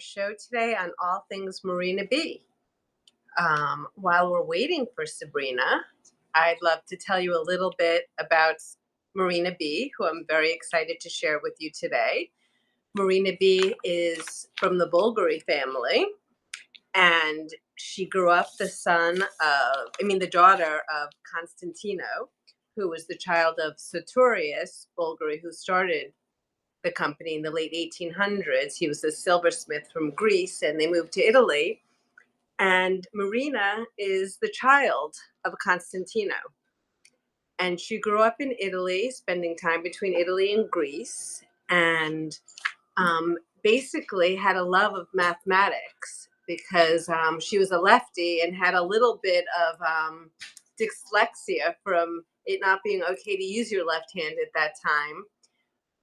show today on all things Marina B. While we're waiting for Sabrina, I'd love to tell you a little bit about Marina B, who I'm very excited to share with you today. Marina B is from the Bulgari family, and she grew up the daughter of Constantino, who was the child of Sartorius Bulgari, who started the company in the late 1800s. He was a silversmith from Greece, and they moved to Italy. And Marina is the child of Constantino. And she grew up in Italy, spending time between Italy and Greece, and basically had a love of mathematics because she was a lefty and had a little bit of dyslexia from it not being okay to use your left hand at that time.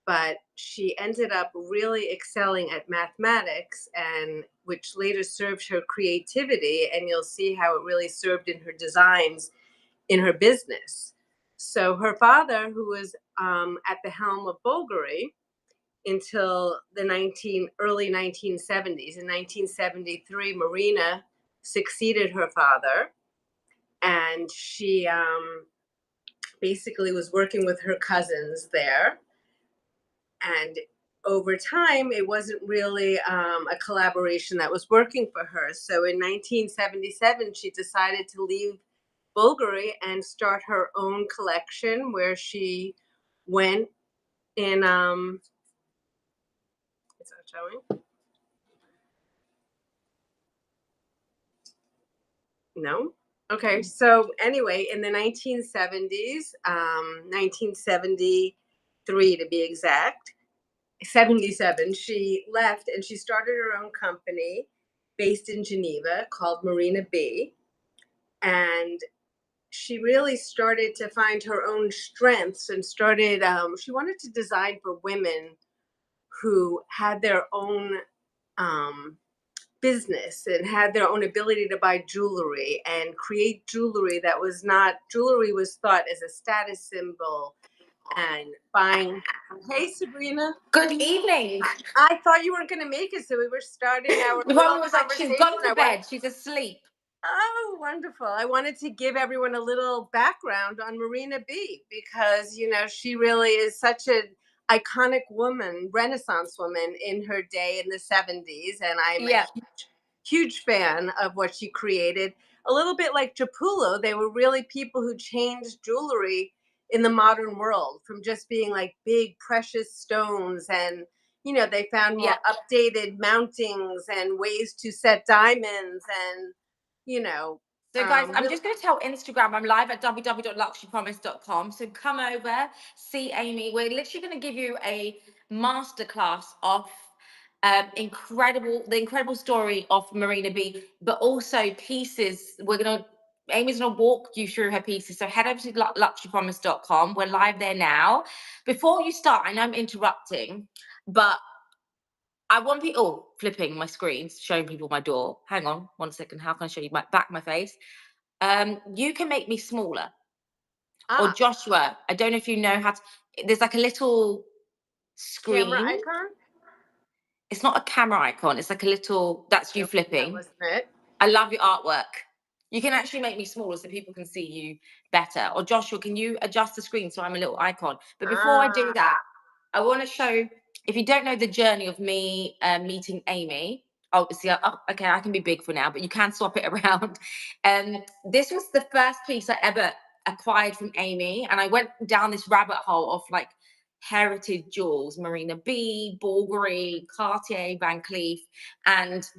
But she ended up really excelling at mathematics, and which later served her creativity, and you'll see how it really served in her designs in her business. So her father, who was at the helm of Bulgari until the early 1970s. In 1973, Marina succeeded her father, and she basically was working with her cousins there. And over time, it wasn't really a collaboration that was working for her. So in 1977, she decided to leave Bulgari and start her own collection, where she went in. Is that showing? No. Okay. So anyway, in the 1970s, 1973 to be exact, 77, she left and she started her own company based in Geneva called Marina B. And she really started to find her own strengths and she wanted to design for women who had their own business and had their own ability to buy jewelry and create jewelry that was not, jewelry was thought as a status symbol and buying. Hey, Sabrina. Good evening. I thought you weren't going to make it, so we were starting our The woman was like, she's gone to bed. She's asleep. Oh, wonderful. I wanted to give everyone a little background on Marina B because, she really is such an iconic woman, Renaissance woman in her day in the 70s. And I'm a huge fan of what she created. A little bit like Japullo, they were really people who changed jewelry in the modern world from just being like big precious stones, and they found more updated mountings and ways to set diamonds, and so guys, I'm just going to tell Instagram I'm live at www.luxurypromise.com, so come over, see Amy. We're literally going to give you a masterclass of the incredible story of Marina B, but also pieces. Amy's going to walk you through her pieces. So head over to luxurypromise.com. We're live there now. Before you start, I know I'm interrupting, but I want people flipping my screens, showing people my door. Hang on 1 second. How can I show you my face? You can make me smaller. Or Joshua, I don't know if you know how to. There's like a little screen. Camera icon? It's not a camera icon. It's like a little. That's you flipping. That wasn't it. I love your artwork. You can actually make me smaller so people can see you better. Or Joshua, can you adjust the screen so I'm a little icon? But before I do that, I want to show. If you don't know the journey of me meeting Amy, okay, I can be big for now, but you can swap it around. This was the first piece I ever acquired from Amy, and I went down this rabbit hole of like heritage jewels, Marina B, Bulgari, Cartier, Van Cleef, and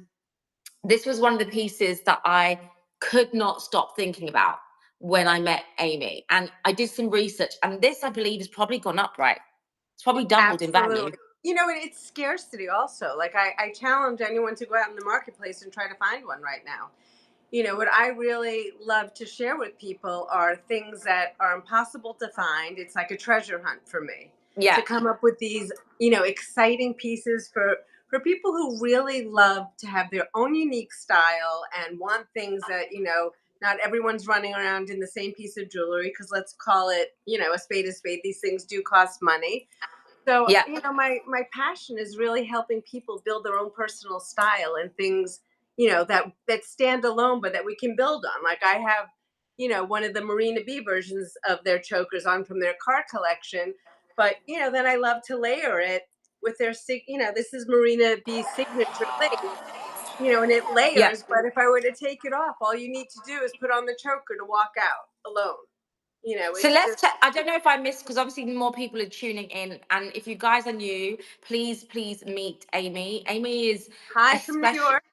this was one of the pieces that I could not stop thinking about when I met Amy. And I did some research, and this, I believe, has probably gone up, right? It's probably doubled in value. It's scarcity also. Like I challenge anyone to go out in the marketplace and try to find one right now. What I really love to share with people are things that are impossible to find. It's like a treasure hunt for me. Yeah. To come up with these, exciting pieces for people who really love to have their own unique style and want things that, not everyone's running around in the same piece of jewelry, because let's call it, a spade is spade. These things do cost money. So, Yeah. my passion is really helping people build their own personal style and things, that stand alone, but that we can build on. Like I have, one of the Marina B versions of their chokers on from their car collection, but then I love to layer it with this is Marina B signature link, and it Yeah. layers. But if I were to take it off, all you need to do is put on the choker to walk out alone. So It's just I don't know if I missed, because obviously more people are tuning in, and if you guys are new, please meet Amy. Amy is a hi from New special. York.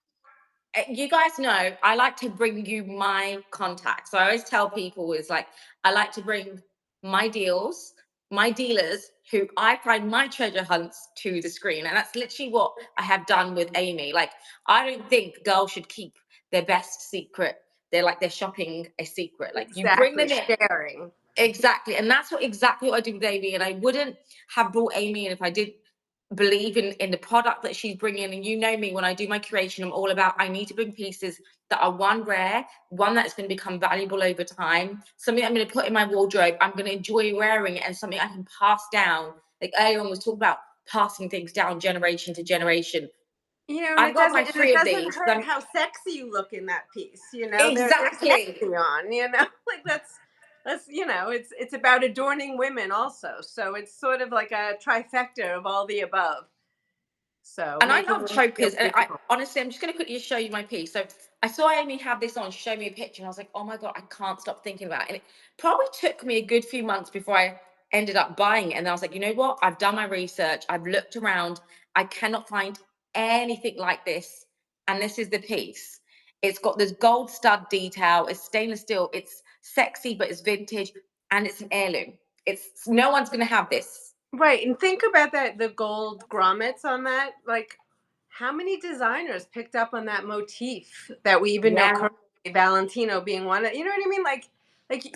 You guys know I like to bring you my contacts. So I always tell people is like I like to bring my deals, my dealers who I find my treasure hunts to the screen. And that's literally what I have done with Amy. Like I don't think girls should keep their best secret. They're like they're shopping a secret. Like you bring Exactly, them in. sharing. Exactly. And that's exactly what I do with Amy. And I wouldn't have brought Amy in if I did believe in the product that she's bringing. And you know me, when I do my curation, I'm all about I need to bring pieces that are one rare, one that's going to become valuable over time, something I'm going to put in my wardrobe, I'm going to enjoy wearing it, and something I can pass down. Like earlier on was talking about passing things down generation to generation. And I've it got doesn't my and it three of doesn't these. hurt how sexy you look in that piece. They're Exactly. sexy on. Like that's it's about adorning women also. So it's sort of like a trifecta of all the above. So And I making love women feel chokers. And I beautiful. honestly, I'm just going to quickly show you my piece. So I saw Amy have this on, show me a picture, and I was like, oh my God, I can't stop thinking about it. And it probably took me a good few months before I ended up buying it. And I was like, you know what? I've done my research, I've looked around, I cannot find anything like this. And this is the piece. It's got this gold stud detail, it's stainless steel, it's sexy, but it's vintage, and it's an heirloom. It's no one's going to have this. Right, and think about that, the gold grommets on that. Like, how many designers picked up on that motif that we even know Yeah. currently, Valentino being one of, you know what I mean? Like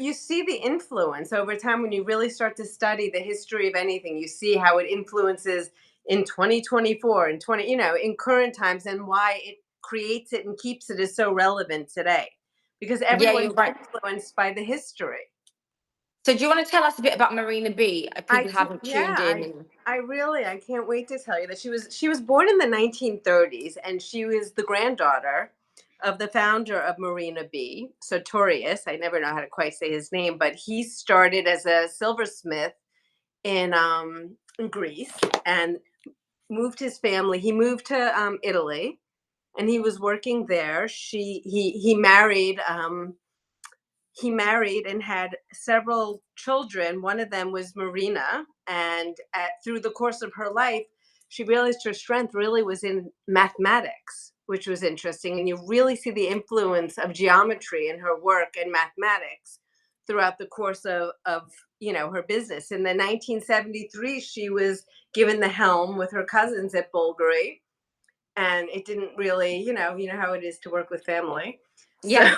you see the influence over time when you really start to study the history of anything. You see how it influences in 2024 and 20, in current times, and why it creates it and keeps it is so relevant today. Because Yeah, you're everyone's right. influenced by the history. So do you want to tell us a bit about Marina B? I People can, haven't yeah, tuned in. And I can't wait to tell you that she was born in the 1930s, and she was the granddaughter of the founder of Marina B, Sartorius. I never know how to quite say his name, but he started as a silversmith in Greece and moved his family. He moved to Italy, and he was working there. He married and had several children. One of them was Marina, and through the course of her life, she realized her strength really was in mathematics, which was interesting. And you really see the influence of geometry in her work and mathematics throughout the course of her business. In the 1973, she was given the helm with her cousins at Bulgari, and it didn't really, how it is to work with family. So yeah.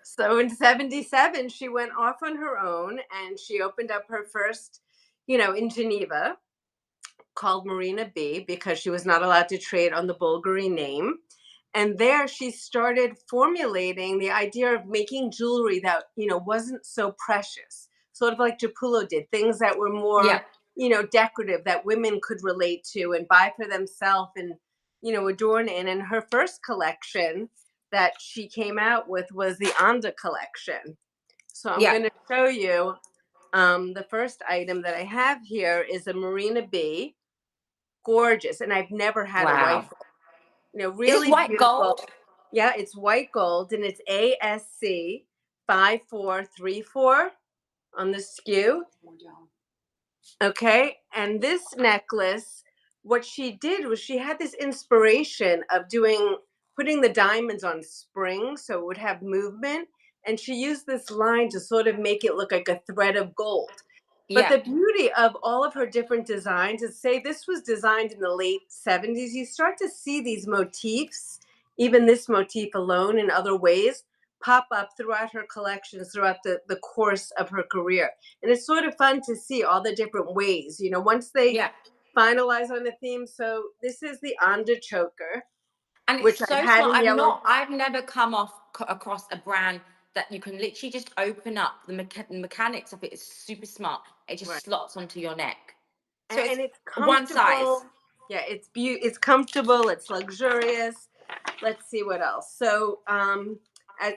So in 77, she went off on her own and she opened up her first, in Geneva, called Marina B, because she was not allowed to trade on the Bulgari name. And there she started formulating the idea of making jewelry that, wasn't so precious, sort of like Japullo did, things that were yeah. more, decorative, that women could relate to and buy for themselves and, adorn in. And her first collection that she came out with was the Anda collection. So I'm Yeah. going to show you the first item that I have here is a Marina B, gorgeous, and I've never had a white Wow. gold. Is this Really white beautiful. gold? Yeah, it's white gold and it's ASC 5434 on the SKU. Okay. And this necklace, what she did was she had this inspiration of putting the diamonds on springs so it would have movement. And she used this line to sort of make it look like a thread of gold. But Yeah. the beauty of all of her different designs is, say this was designed in the late 70s, you start to see these motifs, even this motif alone in other ways, pop up throughout her collections throughout the course of her career. And it's sort of fun to see all the different ways, once they Yeah. finalize on the theme. So this is the Anda choker, And it's which I've so had smart. in yellow. I've never come across a brand that you can literally just open up. The mechanics of it is super smart. It just Right. slots onto your neck. So And it's it's one size. comfortable. Yeah, it's comfortable, it's luxurious. Let's see what else. So,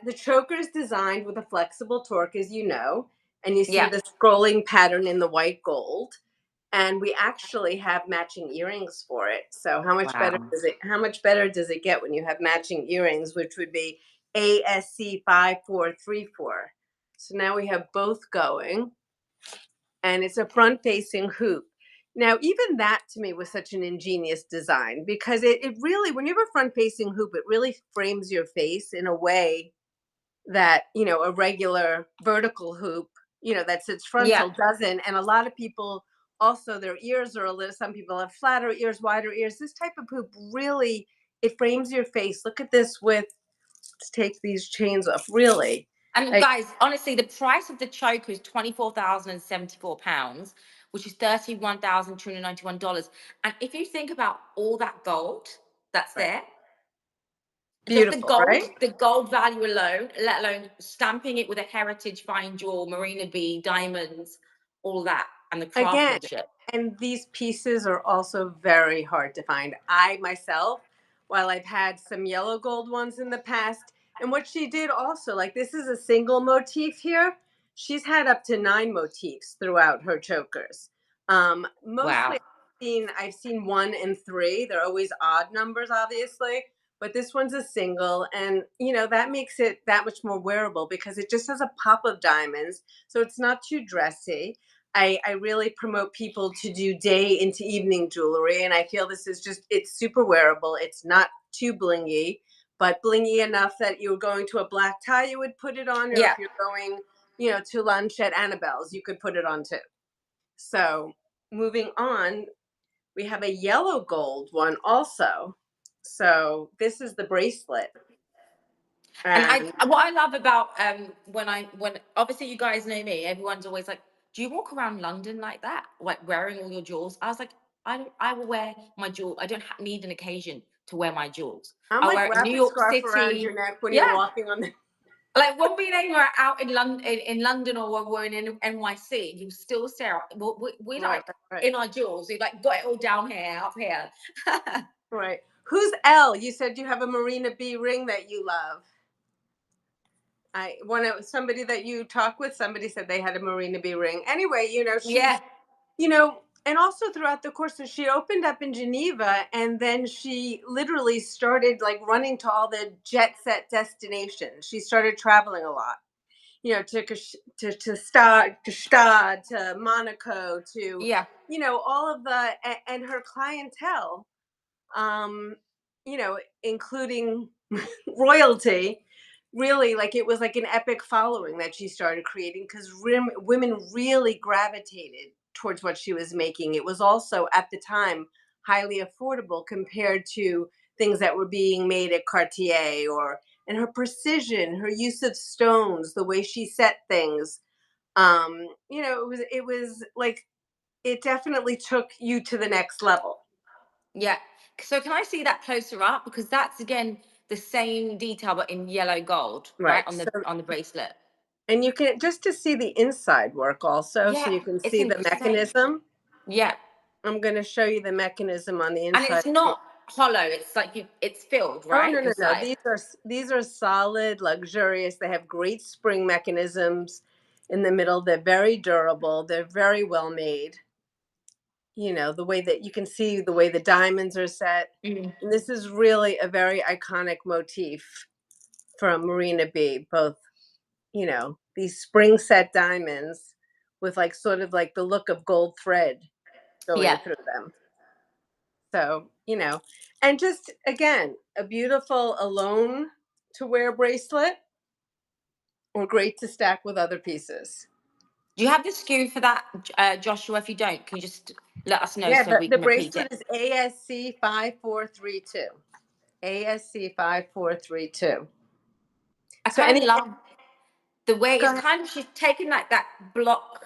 the choker is designed with a flexible torque, as you know, and you see Yeah. the scrolling pattern in the white gold. And we actually have matching earrings for it. So Wow. how much better does it get when you have matching earrings, which would be ASC 5434. So now we have both going, and it's a front facing hoop. Now, even that to me was such an ingenious design because it really, when you have a front facing hoop, it really frames your face in a way that, a regular vertical hoop, that sits Yeah. frontal doesn't. And a lot of people also, their ears are a little, some people have flatter ears, wider ears. This type of hoop really, it frames your face. Look at this with, let's take these chains off, really. And Like, guys, honestly, the price of the choker is £24,074, which is $31,291. And if you think about all that gold that's right. there, just Beautiful, right? the gold value alone, let alone stamping it with a heritage fine jewel, Marina B, diamonds, all that, and the Again, craftsmanship. and these pieces are also very hard to find. I myself, while I've had some yellow gold ones in the past, and what she did also, like this is a single motif here. She's had up to 9 motifs throughout her chokers. Mostly Wow. I've seen 1 and 3. They're always odd numbers, obviously, but this one's a single, and that makes it that much more wearable because it just has a pop of diamonds, so it's not too dressy. I really promote people to do day into evening jewelry. And I feel this is just, it's super wearable. It's not too blingy, but blingy enough that you're going to a black tie, you would put it on. Or if Yeah. you're going, to lunch at Annabelle's, you could put it on too. So moving on, we have a yellow gold one also. So this is the bracelet. And And what I love about when obviously you guys know me, everyone's always like, "Do you walk around London like that, like wearing all your jewels?" I was like, I will wear my jewel. I don't need an occasion to wear my jewels. I'm I like, wear it in wrap New a York scarf around your City. neck when you're Yeah, walking on the. like when me and Amy are out in London, or when we're in NYC, you still stare. We Right, like right, right. in our jewels. We like got it all down here, up here. Right. Who's L? You said you have a Marina B ring that you love. I one of somebody that you talk with, somebody said they had a Marina B ring. Anyway, she's, Yeah, and also throughout the course, so she opened up in Geneva, and then she literally started like running to all the jet set destinations. She started traveling a lot, to Stad, to Monaco, to, yeah, all of and her clientele, um, including royalty, really, like it was like an epic following that she started creating because women really gravitated towards what she was making. It was also at the time highly affordable compared to things that were being made at Cartier, or and her precision, her use of stones, the way she set things. It was like it definitely took you to the next level. yeah. So can I see that closer up, because that's again the same detail but in yellow gold, right, Right. on So, the bracelet. and you can just to see the inside work also, so Yeah, you can it's see the insane. mechanism. Yeah, I'm going to show you the mechanism on the and inside. it's not hollow. It's like it's filled Oh, right no, no, no. inside. These are solid, luxurious. They have great spring mechanisms in the middle. They're very durable. They're very well made. The way that you can see the way the diamonds are set. Mm. And this is really a very iconic motif from Marina B. Both, these spring set diamonds with like sort of like the look of gold thread going Yeah. through them. So, and just again, a beautiful alone to wear bracelet, or great to stack with other pieces. Do you have the SKU for that, Joshua? If you don't, can you just let us know Yeah, so the, we the can repeat bracelet it? is ASC 5432. ASC 5432. I So kind any of love the way go it's ahead. kind of she's taken like that block.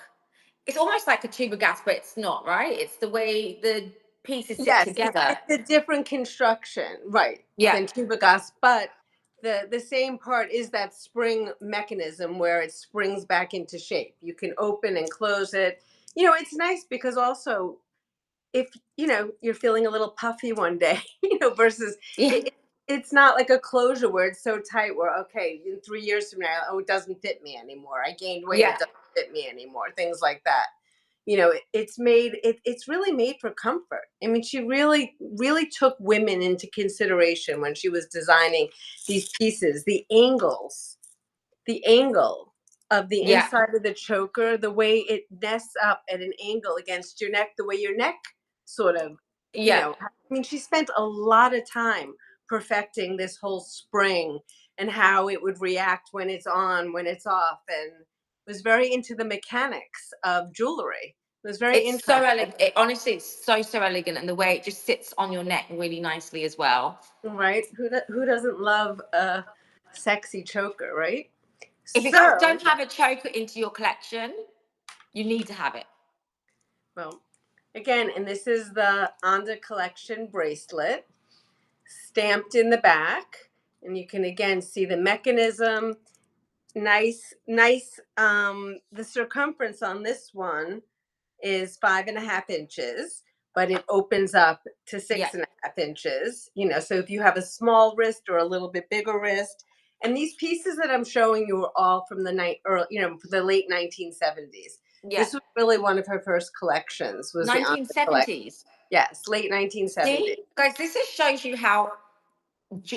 It's almost like a tuba gas, but it's not, right? It's the way the pieces sit Yes, it's together. it's a different construction, right, Yeah. than tuba gas, but the same part is that spring mechanism where it springs back into shape. You can open and close it. It's nice because also if you're feeling a little puffy one day, versus Yeah. it's not like a closure where it's so tight where okay, in 3 years from now, oh, it doesn't fit me anymore. I gained weight, it Yeah. doesn't fit me anymore. Things like that. It's really made for comfort. I mean, she really, really took women into consideration when she was designing these pieces. The angle of the Yeah. inside of the choker, the way it nests up at an angle against your neck, the way your neck sort of, Yeah. I mean, she spent a lot of time perfecting this whole spring and how it would react when it's on, when it's off, and was very into the mechanics of jewelry. It was very It's so interesting, elegant. Honestly, it's so elegant, and the way it just sits on your neck really nicely as well. right? Who doesn't love a sexy choker, right? If you So, don't have a choker into your collection, you need to have it. well, again, and this is the Onda Collection bracelet stamped in the back. And you can again see the mechanism. Nice. The circumference on this one is 5.5 inches, but it opens up to Yeah. 6.5 inches. So if you have a small wrist or a little bit bigger wrist, and these pieces that I'm showing you are all from the night, or the late 1970s. Yeah. This was really one of her first collections. Was the Onda collection? 1970s. Yes, late 1970s. See, guys, this just shows you how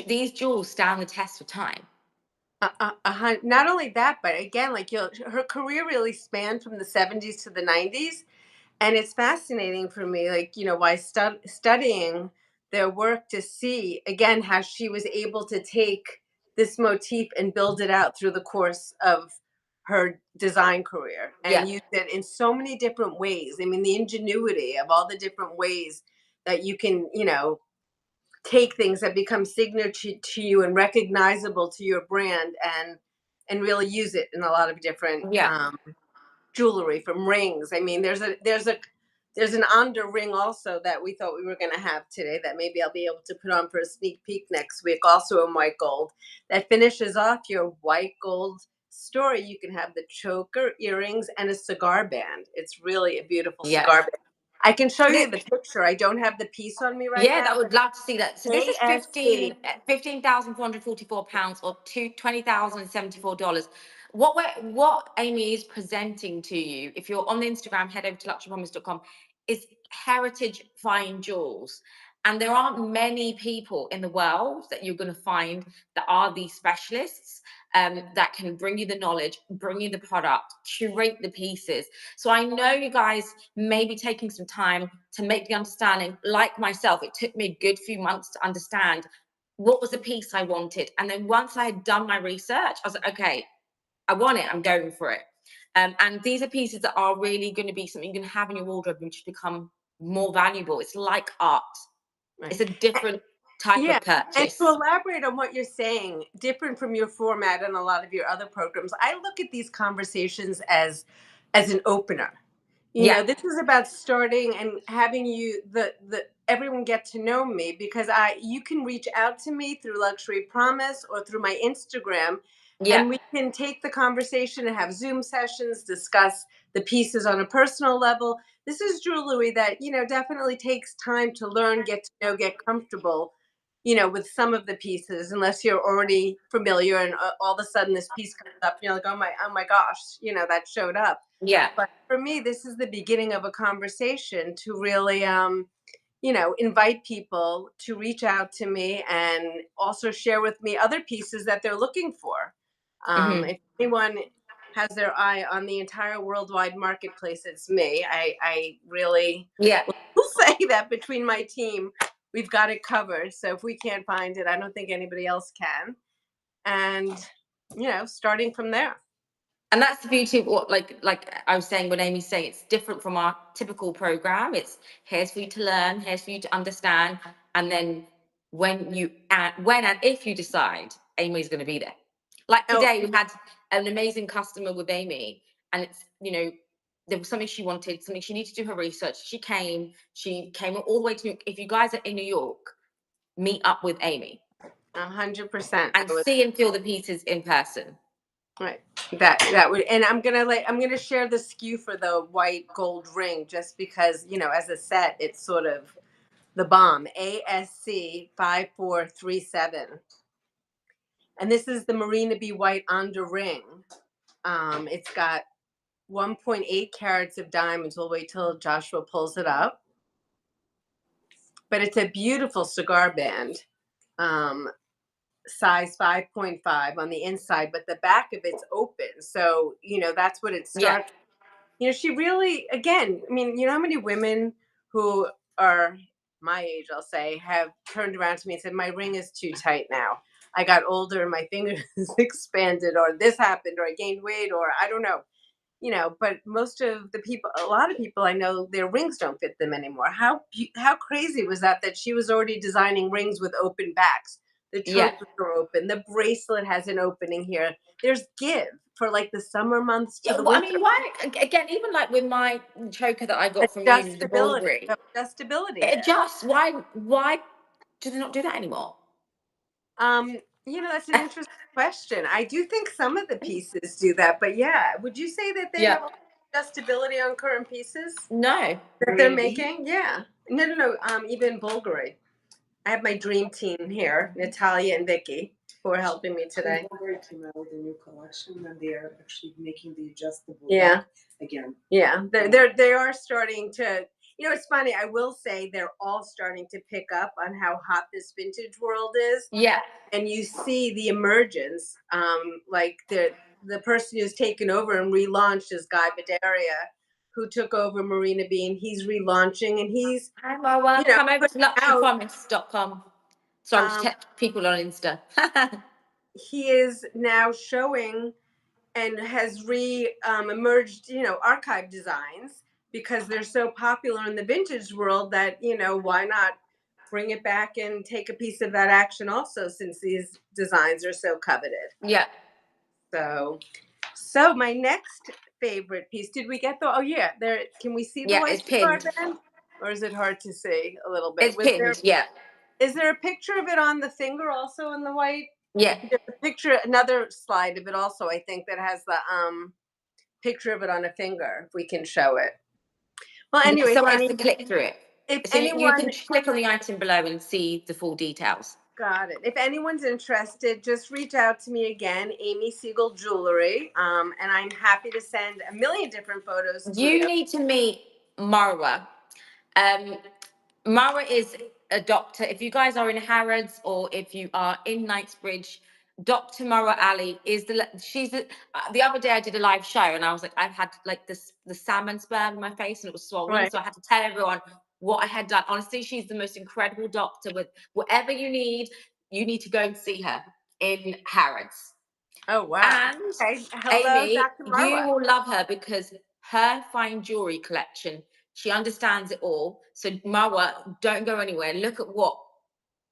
these jewels stand the test of time. Not only that, but again, like her career really spanned from the 70s to the 90s, and it's fascinating for me, like while studying their work to see again how she was able to take this motif and build it out through the course of her design career Yeah. and use it in so many different ways. I mean, the ingenuity of all the different ways that you can, take things that become signature to you and recognizable to your brand and really use it in a lot of different Yeah. jewelry, from rings. I mean, there's an under ring also that we thought we were going to have today that maybe I'll be able to put on for a sneak peek next week, also in white gold, that finishes off your white gold story. You can have the choker, earrings, and a cigar band. It's really a beautiful Yeah. cigar band. I can show you Th- the picture. I don't have the piece on me right Yeah, now, that would but love to see that. So this is ASC. 15,444 pounds, or $20,074. What Amy is presenting to you, if you're on the Instagram, head over to luxurypromise.com, is heritage fine jewels. And there aren't many people in the world that you're going to find that are these specialists, that can bring you the knowledge, bring you the product, curate the pieces. So I know you guys may be taking some time to make the understanding. Like myself, it took me a good few months to understand what was the piece I wanted. And then once I had done my research, I was like, okay, I want it, I'm going for it. And these are pieces that are really going to be something you can have in your wardrobe and just become more valuable. It's like art. Right. It's a different type Yeah, of and to purchase. elaborate on what you're saying, different from your format and a lot of your other programs, I look at these conversations as an opener. Yeah, This is about starting and having you the everyone get to know me, because I you can reach out to me through Luxury Promise or through my Instagram, yeah, and we can take the conversation and have Zoom sessions, discuss the pieces on a personal level. This is jewelry that, definitely takes time to learn, get to know, get comfortable, with some of the pieces, unless you're already familiar and all of a sudden this piece comes up and you're like, oh my gosh, that showed up. yeah. But for me, this is the beginning of a conversation to really, invite people to reach out to me and also share with me other pieces that they're looking for. Hmm. If anyone has their eye on the entire worldwide marketplace, it's me. I really Yeah. will say that between my team, we've got it covered. So if we can't find it, I don't think anybody else can. And, starting from there. And that's the beauty of what, like I was saying, when Amy's saying it's different from our typical program. It's here's for you to learn, here's for you to understand, and then when and if you decide, Amy's going to be there. Like Oh, today, we had an amazing customer with Amy, and it's there was something she wanted, something she needed to do her research. She came all the way to New York. If you guys are in New York, meet up with Amy. 100%. and see and feel the pieces in person. Right. That would, and I'm gonna share the SKU for the white gold ring just because, as a set it's sort of the bomb. ASC 5437. And this is the Marina B white under ring. It's got 1.8 carats of diamonds. We'll wait till Joshua pulls it up. But it's a beautiful cigar band. Um, Size 5.5 on the inside, but the back of it's open. So, that's what it Yeah. starts. She really, again, I mean, how many women who are my age, I'll say, have turned around to me and said, my ring is too tight now. I got older and my fingers expanded, or this happened, or I gained weight, or I don't know. But most of the people, a lot of people I know, their rings don't fit them anymore. How crazy was that she was already designing rings with open backs? The Yeah. chokers are open. The bracelet has an opening here. There's give for like the summer months to Yeah, the well, I winter. mean, why again? Even like with my choker that I got from you, the Bulgari, Adjustability it there. adjusts. Why do they not do that anymore? Um, that's an interesting question. I do think some of the pieces do that, but yeah, would you say that they Yeah. have adjustability on current pieces No. that they're making? Yeah. No, no, no. Even Bulgari. I have my dream team here, Natalia and Vicky, who are helping me today. Bulgari came out with a new collection, and they are actually making the adjustable Yeah. back again. Yeah, they are starting to. It's funny. I will say they're all starting to pick up on how hot this vintage world is, Yeah. and you see the emergence. Like the person who's taken over and relaunched is Guy Bedaria, who took over Marina Bean. He's relaunching, and he's Hi, Marwa. Come over to putting out. luxurypromise.com. Sorry to Um, check people on Insta. he is now showing and has emerged, archive designs because they're so popular in the vintage world that, why not bring it back and take a piece of that action also, since these designs are so coveted. Yeah. So my next favorite piece, did we get the, oh yeah, there, can we see the Yeah, white it's cigar pinned. band? Or is it hard to see a little bit? It's pinned. Yeah. Is there a picture of it on the finger also in the white? Yeah. There's a picture, another slide of it also, I think, that has the picture of it on a finger, if we can show it. Well, No, anyways, someone has to click through it. if So you anyone can click on the item below and see the full details. got it, if anyone's interested, just reach out to me again, Amy Segal Jewelry, and I'm happy to send a million different photos to You you. need to meet Marwa. Um, Mara is a doctor. If you guys are in Harrods or if you are in Knightsbridge, Dr. Mara Ali is the other day I did a live show and I was like, I've had like the salmon sperm in my face and it was swollen. Right. So I had to tell everyone what I had done. Honestly, she's the most incredible doctor. With whatever you need to go and see her in Harrods. Oh wow. And Okay. Hello, Amy, Dr. you Marwa. will love her because her fine jewelry collection, she understands it all. So Marwa, don't go anywhere. Look at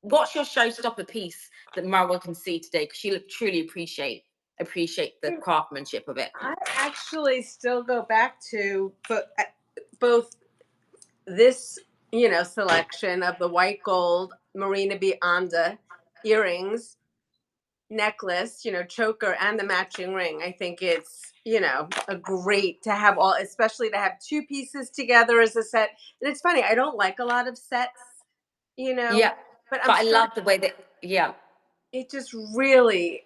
what's your showstopper piece that Marwa can see today, because she'll truly appreciate the craftsmanship of it. I actually still go back to both this, selection of the white gold Marina B Anda earrings, necklace, choker, and the matching ring. I think it's, a great to have all, especially to have two pieces together as a set. And it's funny, I don't like a lot of sets, Yeah, but I'm but I starting. love the way that, yeah. It just really,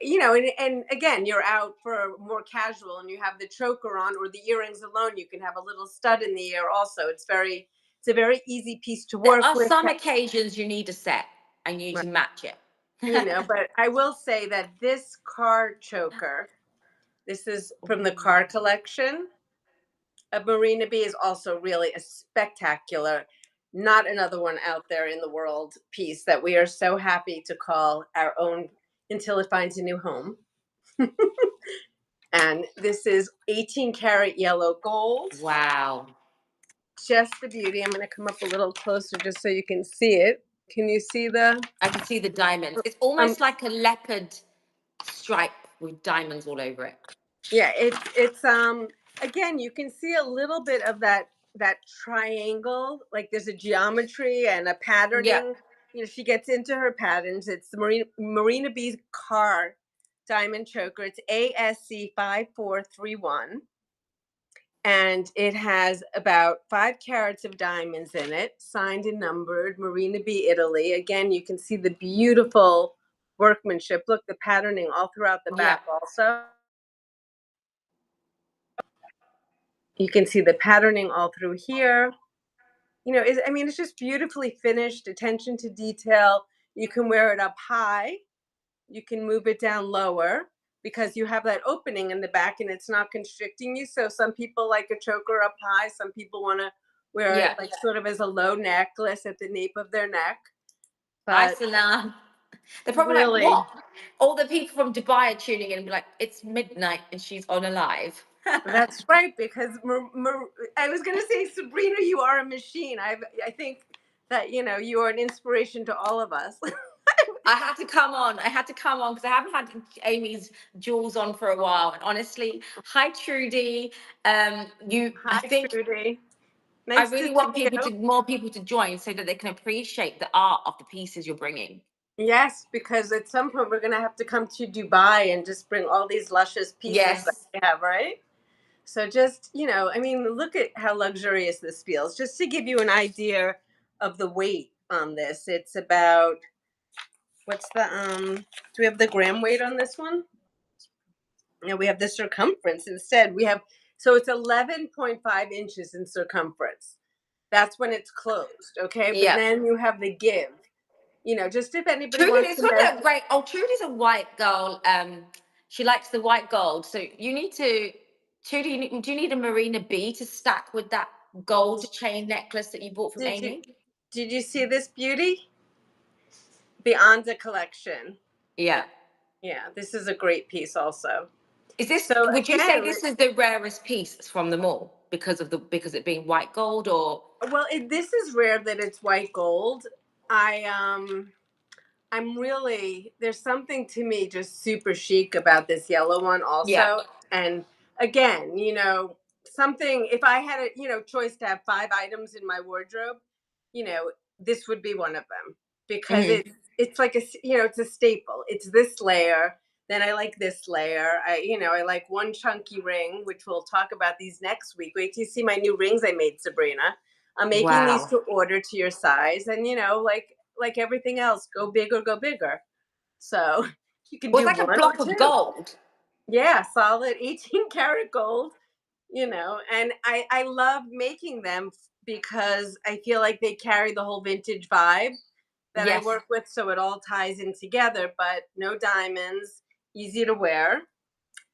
and again, you're out for more casual and you have the choker on or the earrings alone. You can have a little stud in the ear also. It's a very easy piece to There work are with. some occasions you need a set and you need to match it. But I will say that this car choker, this is from the car collection of Marina B, is also really a spectacular, not another one out there in the world piece that we are so happy to call our own until it finds a new home. And this is 18 karat yellow gold. Wow. Just the beauty. I'm going to come up a little closer just so you can see it. Can you see the? I can see the diamonds. It's Um, almost like a leopard stripe with diamonds all over it. yeah, it's again, you can see a little bit of that triangle, like there's a geometry and a Yeah. patterning she gets into her patterns. It's the Marina B's car diamond choker. It's ASC 5431. And it has about 5 carats of diamonds in it, signed and numbered, Marina B, Italy. Again, you can see the beautiful workmanship. Look, the patterning all throughout the Yeah. back also. You can see the patterning all through here. It's just beautifully finished, attention to detail. You can wear it up high. You can move it down lower because you have that opening in the back and it's not constricting you. So some people like a choker up high. Some people want to wear it like sort of as a low necklace at the nape of their neck. But Iceland. They're probably like, really, what? All the people from Dubai are tuning in and be like, it's midnight and she's on a live. that's right. Because I was going to say, Sabrina, you are a machine. I think that you are an inspiration to all of us. I had to come on. I had to come on because I haven't had Amy's jewels on for a while. And honestly, hi Trudy. I Hi, think Trudy. I Nice to really see want you. more people to join so that they can appreciate the art of the pieces you're bringing. Yes, because at some point we're going to have to come to Dubai and just bring all these luscious pieces that Yes. we have, right? So just, look at how luxurious this feels. Just to give you an idea of the weight on this, it's about, do we have the gram weight on this one? Yeah, we have the circumference instead. So it's 11.5 inches in circumference. That's when it's closed, okay? But Yeah. then you have the give. Just if anybody Trudy, wants it's to one measure. of great. Oh, Trudy's a white girl. She likes the white gold. So you need to, Trudy, do you need a Marina B to stack with that gold chain necklace that you bought from Did you Amy? did you see this beauty? The Anda collection. Yeah. Yeah, this is a great piece also. Is this? So Would you say again, this is the rarest piece from them all because it being white gold or? well, this is rare that it's white gold. I I'm really, there's something to me just super chic about this yellow one Yeah. also. And again, something, if I had a, choice to have 5 items in my wardrobe, this would be one of them because Hmm. it's like it's a staple. It's this layer. Then I like this layer. I like one chunky ring, which we'll talk about these next week. Wait till you see my new rings I made, Sabrina. I'm making these Wow. to order to your size. And, like everything else, go big or go bigger. So you can Well, it's do like a one or block of two. gold. Yeah, solid 18 karat gold, and I love making them because I feel like they carry the whole vintage vibe that I Yes. work with. So it all ties in together, but no diamonds, easy to wear.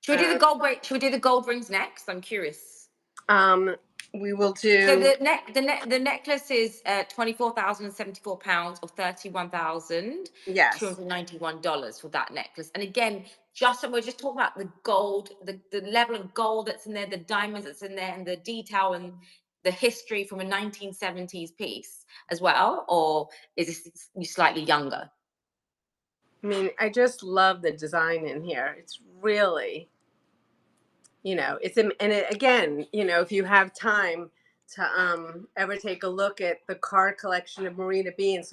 Should we do the Uh, gold ring? Should we do the gold rings next? I'm curious. um, we will So do, the necklace is £24,074 or yes. $31,291 for that necklace. And again, we're just talking about the gold, the level of gold that's in there, the diamonds that's in there, and the detail and the history from a 1970s piece as well. Or is this slightly younger? I mean, I just love the design in here. It's really, again, if you have time to ever take a look at the card collection of Marina B and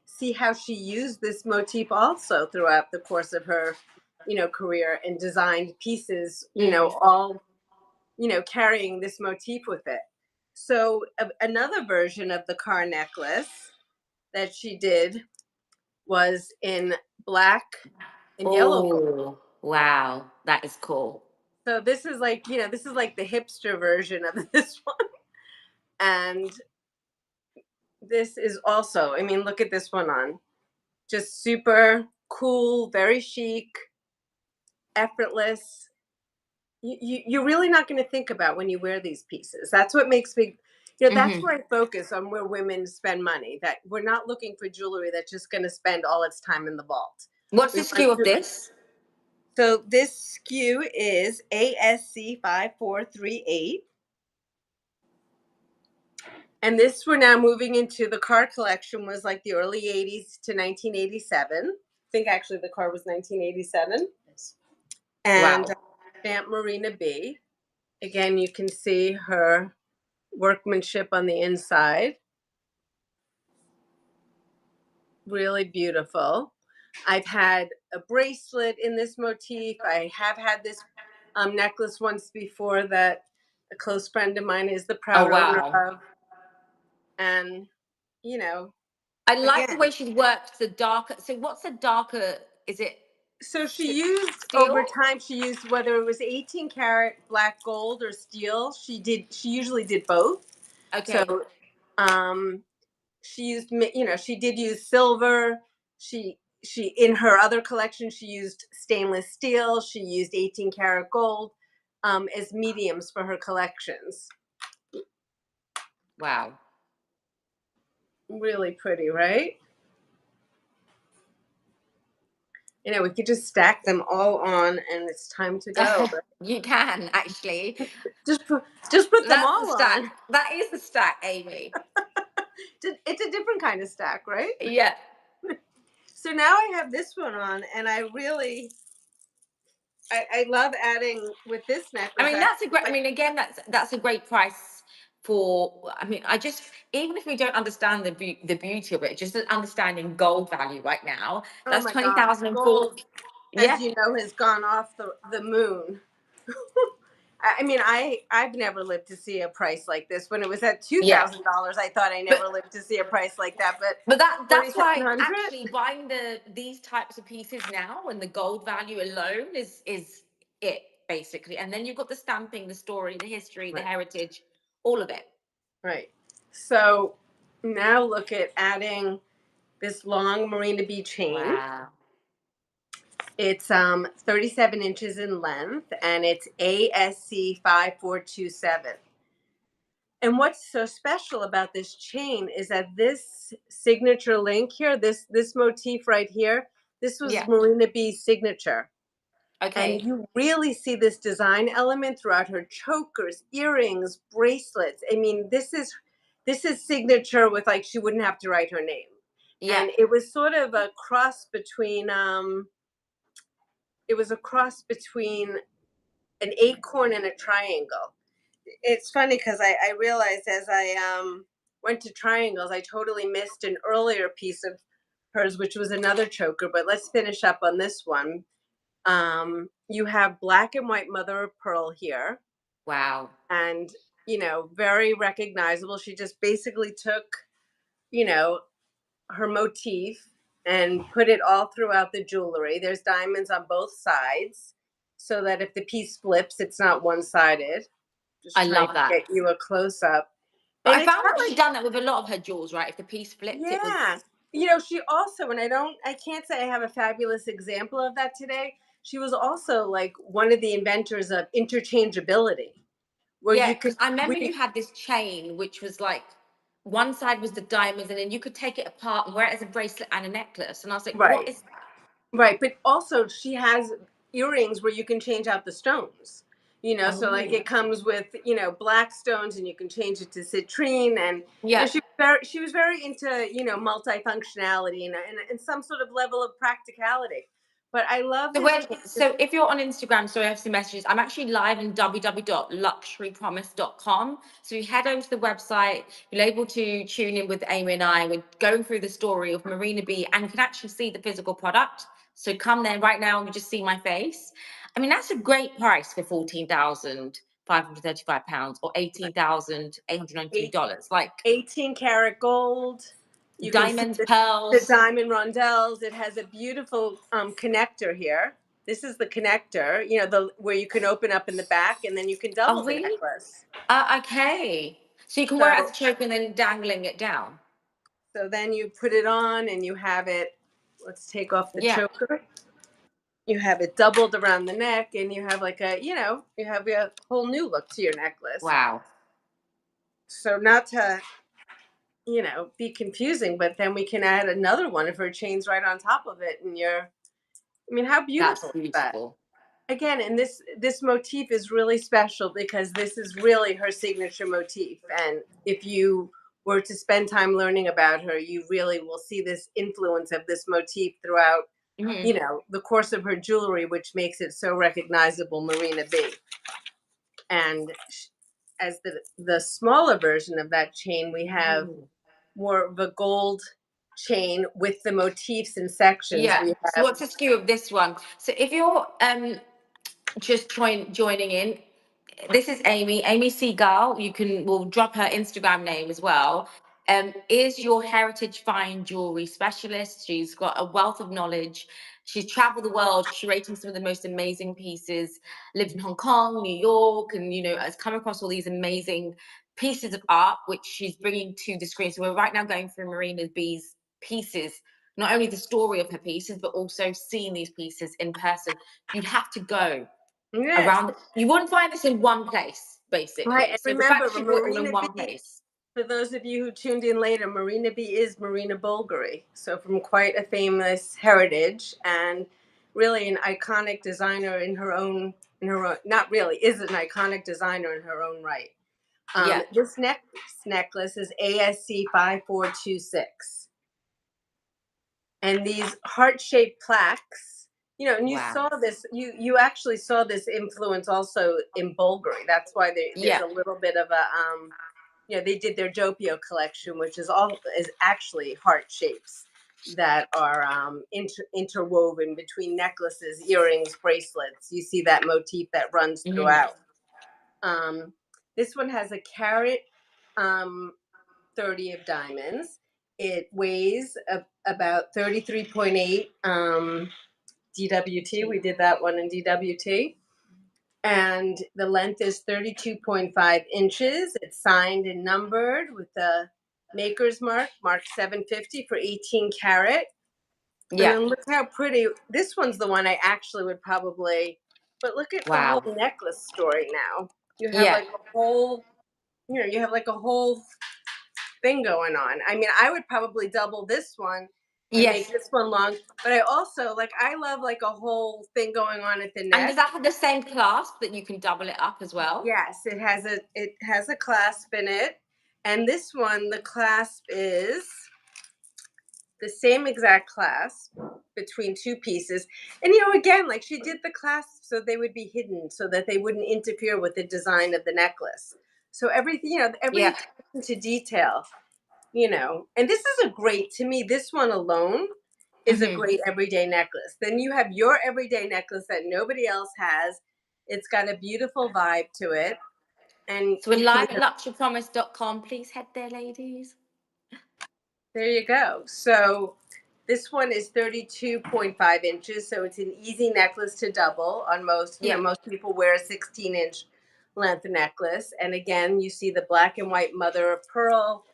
see how she used this motif also throughout the course of her career and designed pieces, Mm. all carrying this motif with it. So another version of the car necklace that she did was in black and yellow gold. Oh, wow. That is cool. So this is like the hipster version of this one. And this is also, I mean, look at this one on. Just super cool, very chic, effortless. You're really not going to think about when you wear these pieces. That's what makes me, that's Hmm. where I focus on where women spend money. That we're not looking for jewelry that's just going to spend all its time in the vault. What's We the want skew of to, this? so this SKU is ASC 5438. And this, we're now moving into the car collection, was like the early 80s to 1987. I think actually the car was 1987. And Wow. stamp Marina B. Again, you can see her workmanship on the inside. really beautiful. I've had a bracelet in this motif. I have had this necklace once before that a close friend of mine is the Oh proud owner wow. of. And, you know, I like the again, way she's worked the darker. So what's the darker? Is it so she used over steel? time, she used whether it was 18 karat black gold or steel. She usually did both. So Okay. um, she used, she did use silver. She in her other collection she used stainless steel. She used 18 karat gold as mediums for her collections. Wow. Really pretty, right? We could just stack them all on and it's time to go. But You can actually. just put just put them That's the all stack. on. That is the stack, Amy. It's a different kind of stack, right? Yeah. So now I have this one on, and I love adding with this I necklace. mean, I that's a great. I like, mean, again, that's a great price for. I mean, I just even if we don't understand the beauty of it, just understanding gold value right now, oh that's my twenty God, thousand and four. gold, as Yeah, you know, has gone off the moon. I mean, I've never lived to see a price like this. When it was at yeah. $2,000, I thought I But never lived to see a price like that. But that's why 2,700, actually buying these types of pieces now and the gold value alone is it basically, and then you've got the stamping, the story, the history, the right, heritage, all of it. right. So now look at adding this long Marina B chain. Wow. It's 37 inches in length and it's ASC 5427. And what's so special about this chain is that this signature link here, this motif right here, this was Yeah. Marina B's signature. And Okay. you really see this design element throughout her chokers, earrings, bracelets. I mean, this is signature with like she wouldn't have to write her name. Yeah. And it was sort of a cross between it was a cross between an acorn and a triangle. It's funny because I realized as I went to triangles, I totally missed an earlier piece of hers, which was another choker. But let's finish up on this one. You have black and white mother of pearl here, Wow. and very recognizable. She just basically took, you know, her motif and put it all throughout the jewelry. There's diamonds on both sides so that if the piece flips, it's not one sided. Just I trying love to that. get you a close up. But And I it's found not that she'd like, done that with a lot of her jewels, right? If the piece flipped, it yeah. was. She also, and I can't say I have a fabulous example of that today. She was also like one of the inventors of interchangeability, where Yeah, you could, because I where remember you, you had this chain, which was like one side was the diamonds, and then you could take it apart and wear it as a bracelet and a necklace. And I was like, what right. is that? Right, but also she has earrings where you can change out the stones. So like Oh, it comes with, black stones and you can change it to citrine and yeah. she was very into, multifunctionality and some sort of level of practicality. But I love So this when chain. so if you're on Instagram, so I have some messages. I'm actually live in www.luxurypromise.com. So you head over to the website, you're able to tune in with Amy and I. We're going through the story of Marina B and you can actually see the physical product. So come there right now and you just see my face. I mean, that's a great price for £14,535 or Eight, $18,892. Like 18 karat gold. You can see diamonds, the pearls. diamond rondelles. It has a beautiful connector here. This is the connector, the where you can open up in the back and then you can double Oh, the really? necklace. Okay. So you can wear it as So a choker and then dangling it down. so then you put it on and you have it. Let's take off the Yeah. choker. You have it doubled around the neck and you have like you have a whole new look to your necklace. Wow. So not to be confusing, but then we can add another one of her chains right on top of it, and I mean, how That's beautiful is that? beautiful. Again, and this motif is really special because this is really her signature motif, and if you were to spend time learning about her, you really will see this influence of this motif throughout, Hmm. the course of her jewelry, which makes it so recognizable, Marina B. And as the smaller version of that chain, we have Ooh. more of a gold chain with the motifs and sections. Yeah. We So have what's the skew of this one? So if you're just joining in, this is Amy Segal. We'll drop her Instagram name as well. Is your heritage fine jewelry specialist. She's got a wealth of knowledge. She's traveled the world, curating some of the most amazing pieces. Lived in Hong Kong, New York, and has come across all these amazing pieces of art, which she's bringing to the screen. So we're right now going through Marina B's pieces, not only the story of her pieces, but also seeing these pieces in person. You'd have to go yes. around. You wouldn't find this in one place, Right. basically. And So the fact remember, that she brought it all in Marina one B, place. for those of you who tuned in later, Marina B is Marina Bulgari. So from quite a famous heritage and really an iconic designer not really, is an iconic designer in her own right. Yeah. This necklace is ASC 5426. And these heart-shaped plaques, and you Wow. saw this, you actually saw this influence also in Bulgari. That's why there's Yeah. a little bit of a they did their Doppio collection, which is actually heart shapes that are interwoven between necklaces, earrings, bracelets. You see that motif that runs Hmm. throughout. Um, this one has a carat, 30 of diamonds. It weighs about 33.8 DWT. We did that one in DWT. And the length is 32.5 inches. It's signed and numbered with the maker's mark 750 for 18 karat. And Yeah. then look how pretty. This one's the one I actually would probably, but look at the whole Wow. necklace story now. You have Yeah. like a whole, you have like a whole thing going on. I mean, I would probably double this one and make Yes. this one long, but I also I love like a whole thing going on at the And does neck. that have the same clasp that you can double it up as well? Yes, it has a clasp in it. And this one, the clasp is the same exact clasp between two pieces. And again, like she did the clasp so they would be hidden so that they wouldn't interfere with the design of the necklace. So everything, every Yeah. attention to detail, and this is a great, to me, this one alone is a Hmm. great everyday necklace. Then you have your everyday necklace that nobody else has. It's got a beautiful vibe to it. And So we're you can, live at luxurypromise.com. Please head there, ladies. there you go. So this one is 32.5 inches. So it's an easy necklace to double on most, Yeah. most people wear a 16-inch length necklace. And again, you see the black and white mother of pearl.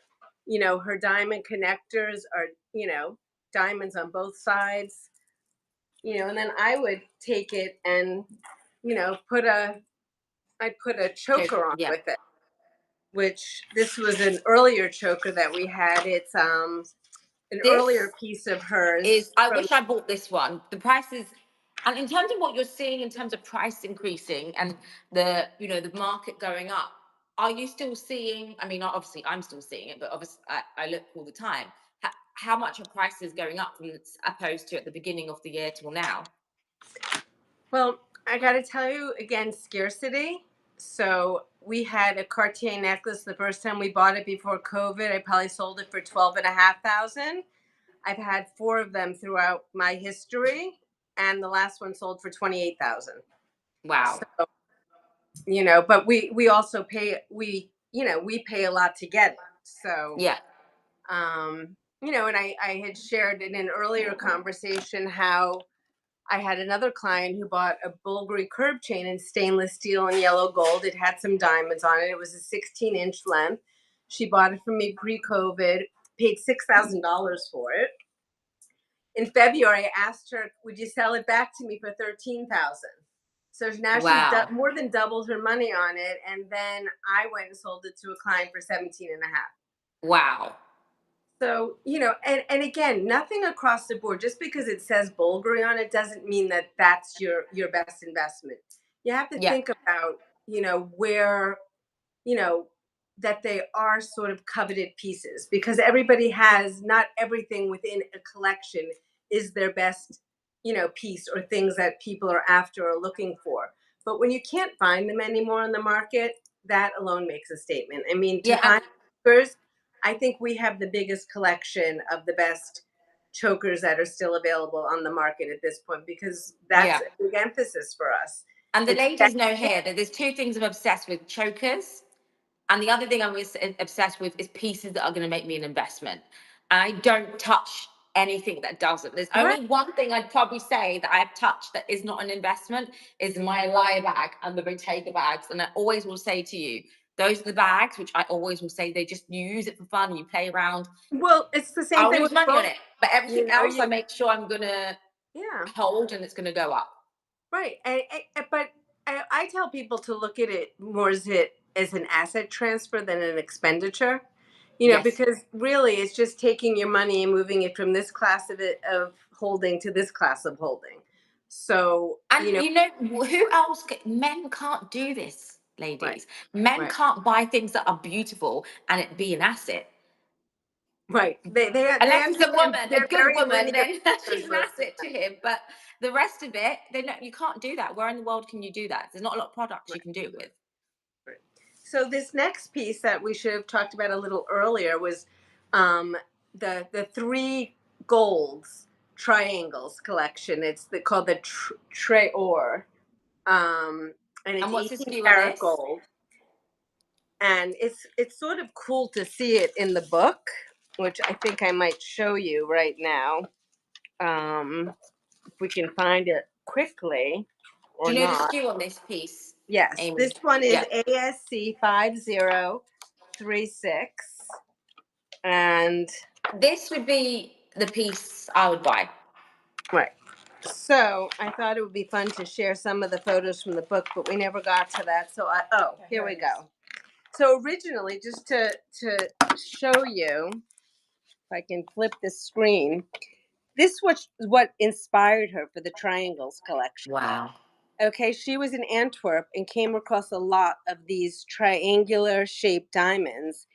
Her diamond connectors are, diamonds on both sides. And then I would take it and, I'd put a choker on Yeah. with it, which this was an earlier choker that we had. It's an earlier This piece of hers is, I from, wish I bought this one. The prices, and in terms of what you're seeing in terms of price increasing and the market going up, are you still seeing, I mean, obviously I'm still seeing it, but obviously I look all the time. How much are prices going up from opposed to at the beginning of the year till now? well, I got to tell you again, scarcity. So we had a Cartier necklace the first time we bought it before COVID. I probably sold it for 12,500. I've had four of them throughout my history, and the last one sold for 28,000. Wow. So, but we also we pay a lot to get it. So, Yeah. and I had shared in an earlier conversation how I had another client who bought a Bulgari curb chain in stainless steel and yellow gold. It had some diamonds on it. It was a 16-inch length. She bought it from me pre-COVID, paid $6,000 for it. In February, I asked her, "Would you sell it back to me for 13,000?" So now she's Wow. more than doubled her money on it. And then I went and sold it to a client for 17 and a half. Wow. So, and again, nothing across the board. Just because it says Bulgari on it doesn't mean that that's your best investment. You have to Yeah. think about, where, you know, that they are sort of coveted pieces, because everybody has, not everything within a collection is their best, piece or things that people are after or looking for. But when you can't find them anymore on the market, that alone makes a statement. I mean, to Yeah. high I think we have the biggest collection of the best chokers that are still available on the market at this point, because that's Yeah. a big emphasis for us. And the It's ladies know here that there's two things I'm obsessed with: chokers, and the other thing I'm obsessed with is pieces that are going to make me an investment. I don't touch anything that doesn't. There's right. only one thing I'd probably say that I've touched that is not an investment is my lie bag and the Bottega bags. And I always will say to you, those are the bags which I always will say they just use it for fun. You play around. Well, it's the same I'll thing lose with money on gold. it, but everything You know, else I make sure I'm gonna yeah, hold and it's gonna go up. right. But I tell people to look at it more as an asset transfer than an expenditure. Yes. Because really it's just taking your money and moving it from this class of holding to this class of holding. So, And who else? Men can't do this, right, ladies. Men right, can't buy things that are beautiful and it be an asset. right. They Unless it's a understand woman, a they're good very woman, linear then she's thinkers, an most of the asset to him. But the rest of it, they know you can't do that. Where in the world can you do that? There's not a lot of products time. you can do it with. Right. So this next piece that we should have talked about a little earlier was um, the three golds triangles collection. It's called the Treor, and it's And what's the 18 skew on karat this? gold. And it's sort of cool to see it in the book, which I think I might show you right now, if we can find it quickly Do or you know the not. skew on this piece, Yes, Amy? this one is Yeah. ASC 5036, and This would be the piece I would buy. right. So I thought it would be fun to share some of the photos from the book, but we never got to that. So here we go. So originally, just to show you, if I can flip the screen, this was what inspired her for the triangles collection. Wow. Okay, she was in Antwerp and came across a lot of these triangular shaped diamonds,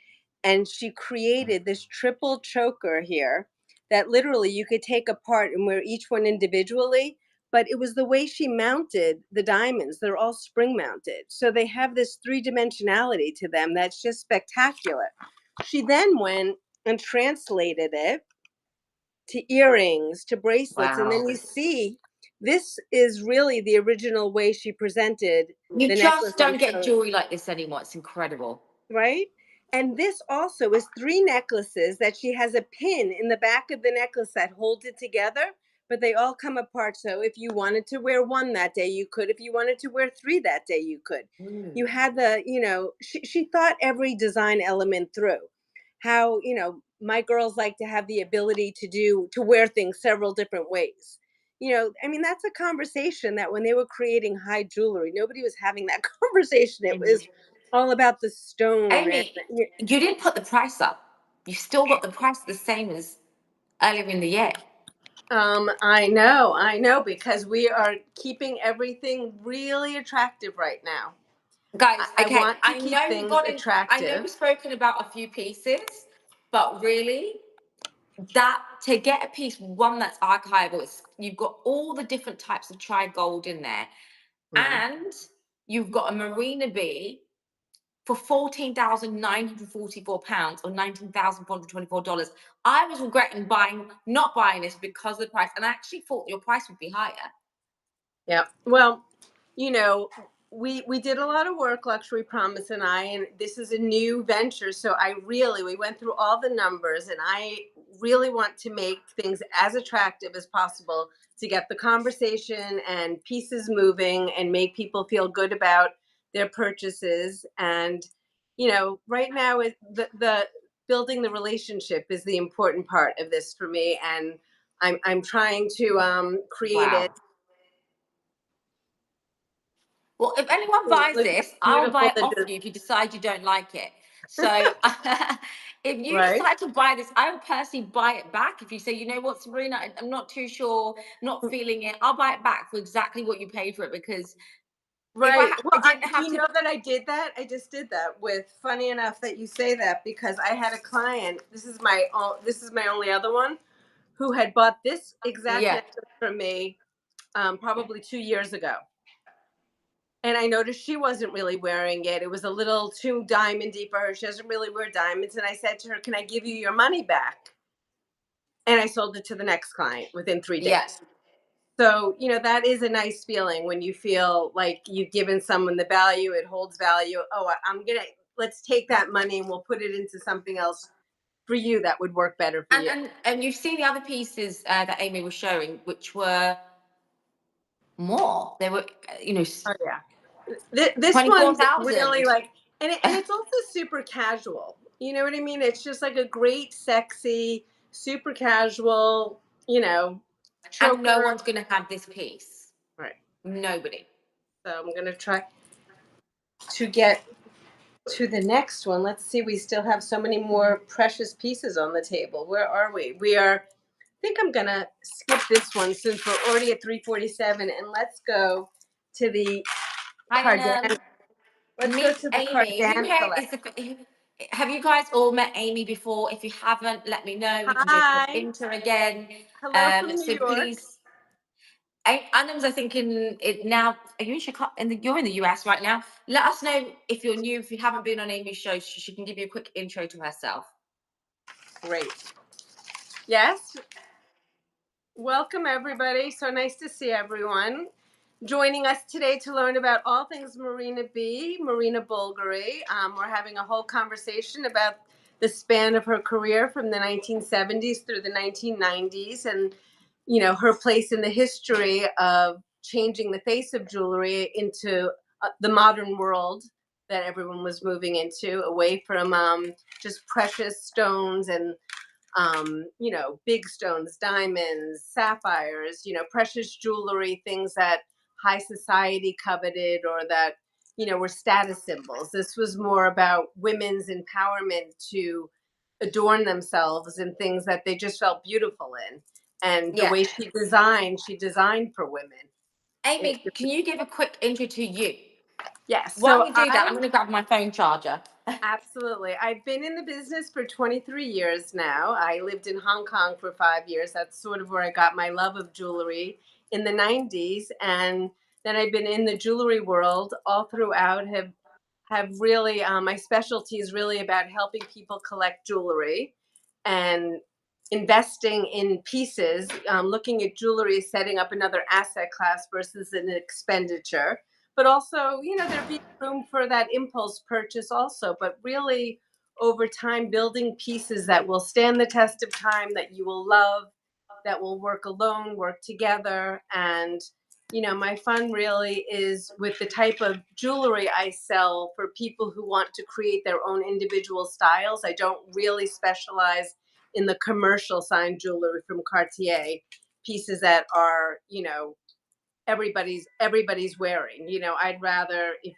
and she created this triple choker here that literally you could take apart and wear each one individually. But it was the way she mounted the diamonds. They're all spring mounted, so they have this three-dimensionality to them that's just spectacular. She then went and translated it to earrings, to bracelets, and then Wow. you see this is really the original way she presented You the necklace just I'm don't get showing, jewelry like this anymore. It's incredible. right? And this also is three necklaces that she has a pin in the back of the necklace that holds it together, but they all come apart. So if you wanted to wear one that day, you could. If you wanted to wear three that day, you could. You had she thought every design element through. How, my girls like to have the ability to wear things several different ways. I mean, that's a conversation that when they were creating high jewelry, nobody was having that conversation. It was all about the stone and Amy, you didn't put the price up. You still got the price the same as earlier in the year. I know, because we are keeping everything really attractive right now. Guys, I okay, want to I keep know you've things gone in, I know attractive. we've spoken about a few pieces, but really, that to get a piece, one that's archival, you've got all the different types of tri gold in there, Yeah. and you've got a Marina B for £14,944 or $19,424. I was regretting not buying this because of the price, and I actually thought your price would be higher. Yeah. Well, you know, we did a lot of work, Luxury Promise and I, and this is a new venture. So we went through all the numbers, and I really want to make things as attractive as possible to get the conversation and pieces moving and make people feel good about their purchases. And right now the building the relationship is the important part of this for me, and I'm trying to create Wow. it. Well, if anyone buys Look how this, I'll buy beautiful it off you if you decide you don't like it. So if you right? decide to buy this, I will personally buy it back. If you say, you know what, Sabrina, I'm not too sure, not feeling it, I'll buy it back for exactly what you paid for it. Because if Right. I Well, didn't do have you to, know that I did that? I just did that with. Funny enough that you say that, because I had a client. This is my only other one, who had bought this exact yeah. necklace from me, probably 2 years ago. And I noticed she wasn't really wearing it. It was a little too diamondy for her. She doesn't really wear diamonds. And I said to her, "Can I give you your money back?" And I sold it to the next client within 3 days. Yes. So, that is a nice feeling when you feel like you've given someone the value, it holds value. Oh, let's take that money and we'll put it into something else for you that would work better for you. And you've seen the other pieces that Amy was showing, which were more. They were, Oh, yeah. This one's really 24,000. like, and it's also super casual. You know what I mean? It's just like a great, sexy, super casual, And no choker. one's going to have this piece. Right. Nobody. So I'm going to try to get to the next one. Let's see. We still have so many more precious pieces on the table. Where are we? I think I'm going to skip this one since we're already at 3:47, and let's go to the Hi, cardan. Let's go meet to the Amy. Who cardan here is collection. have you guys all met Amy before? If you haven't, let me know. We can do a quick Hi. intro again. Hello from New So York. please, Adams, I think in it now. Are you in Chicago? You're in the US right now. Let us know if you're new. If you haven't been on Amy's show, she can give you a quick intro to herself. Great. Yes. Welcome, everybody. So nice to see everyone. Joining us today to learn about all things Marina B, Marina Bulgari. We're having a whole conversation about the span of her career from the 1970s through the 1990s and, her place in the history of changing the face of jewelry into the modern world that everyone was moving into, away from just precious stones and big stones, diamonds, sapphires, precious jewelry, things that high society coveted or that, were status symbols. This was more about women's empowerment to adorn themselves in things that they just felt beautiful in. And the Yeah. way she designed for women. Amy, can you give a quick intro to you? Yes. While So you do that, I'm going to grab my phone charger. Absolutely. I've been in the business for 23 years now. I lived in Hong Kong for 5 years. That's sort of where I got my love of jewelry in the 90s. And then I've been in the jewelry world all throughout, have really, my specialty is really about helping people collect jewelry and investing in pieces, looking at jewelry, setting up another asset class versus an expenditure. But also, there being room for that impulse purchase also. But really, over time, building pieces that will stand the test of time, that you will love, that will work alone, work together. And my fun really is with the type of jewelry I sell for people who want to create their own individual styles. I don't really specialize in the commercial signed jewelry from Cartier, pieces that are, everybody's wearing. I'd rather, if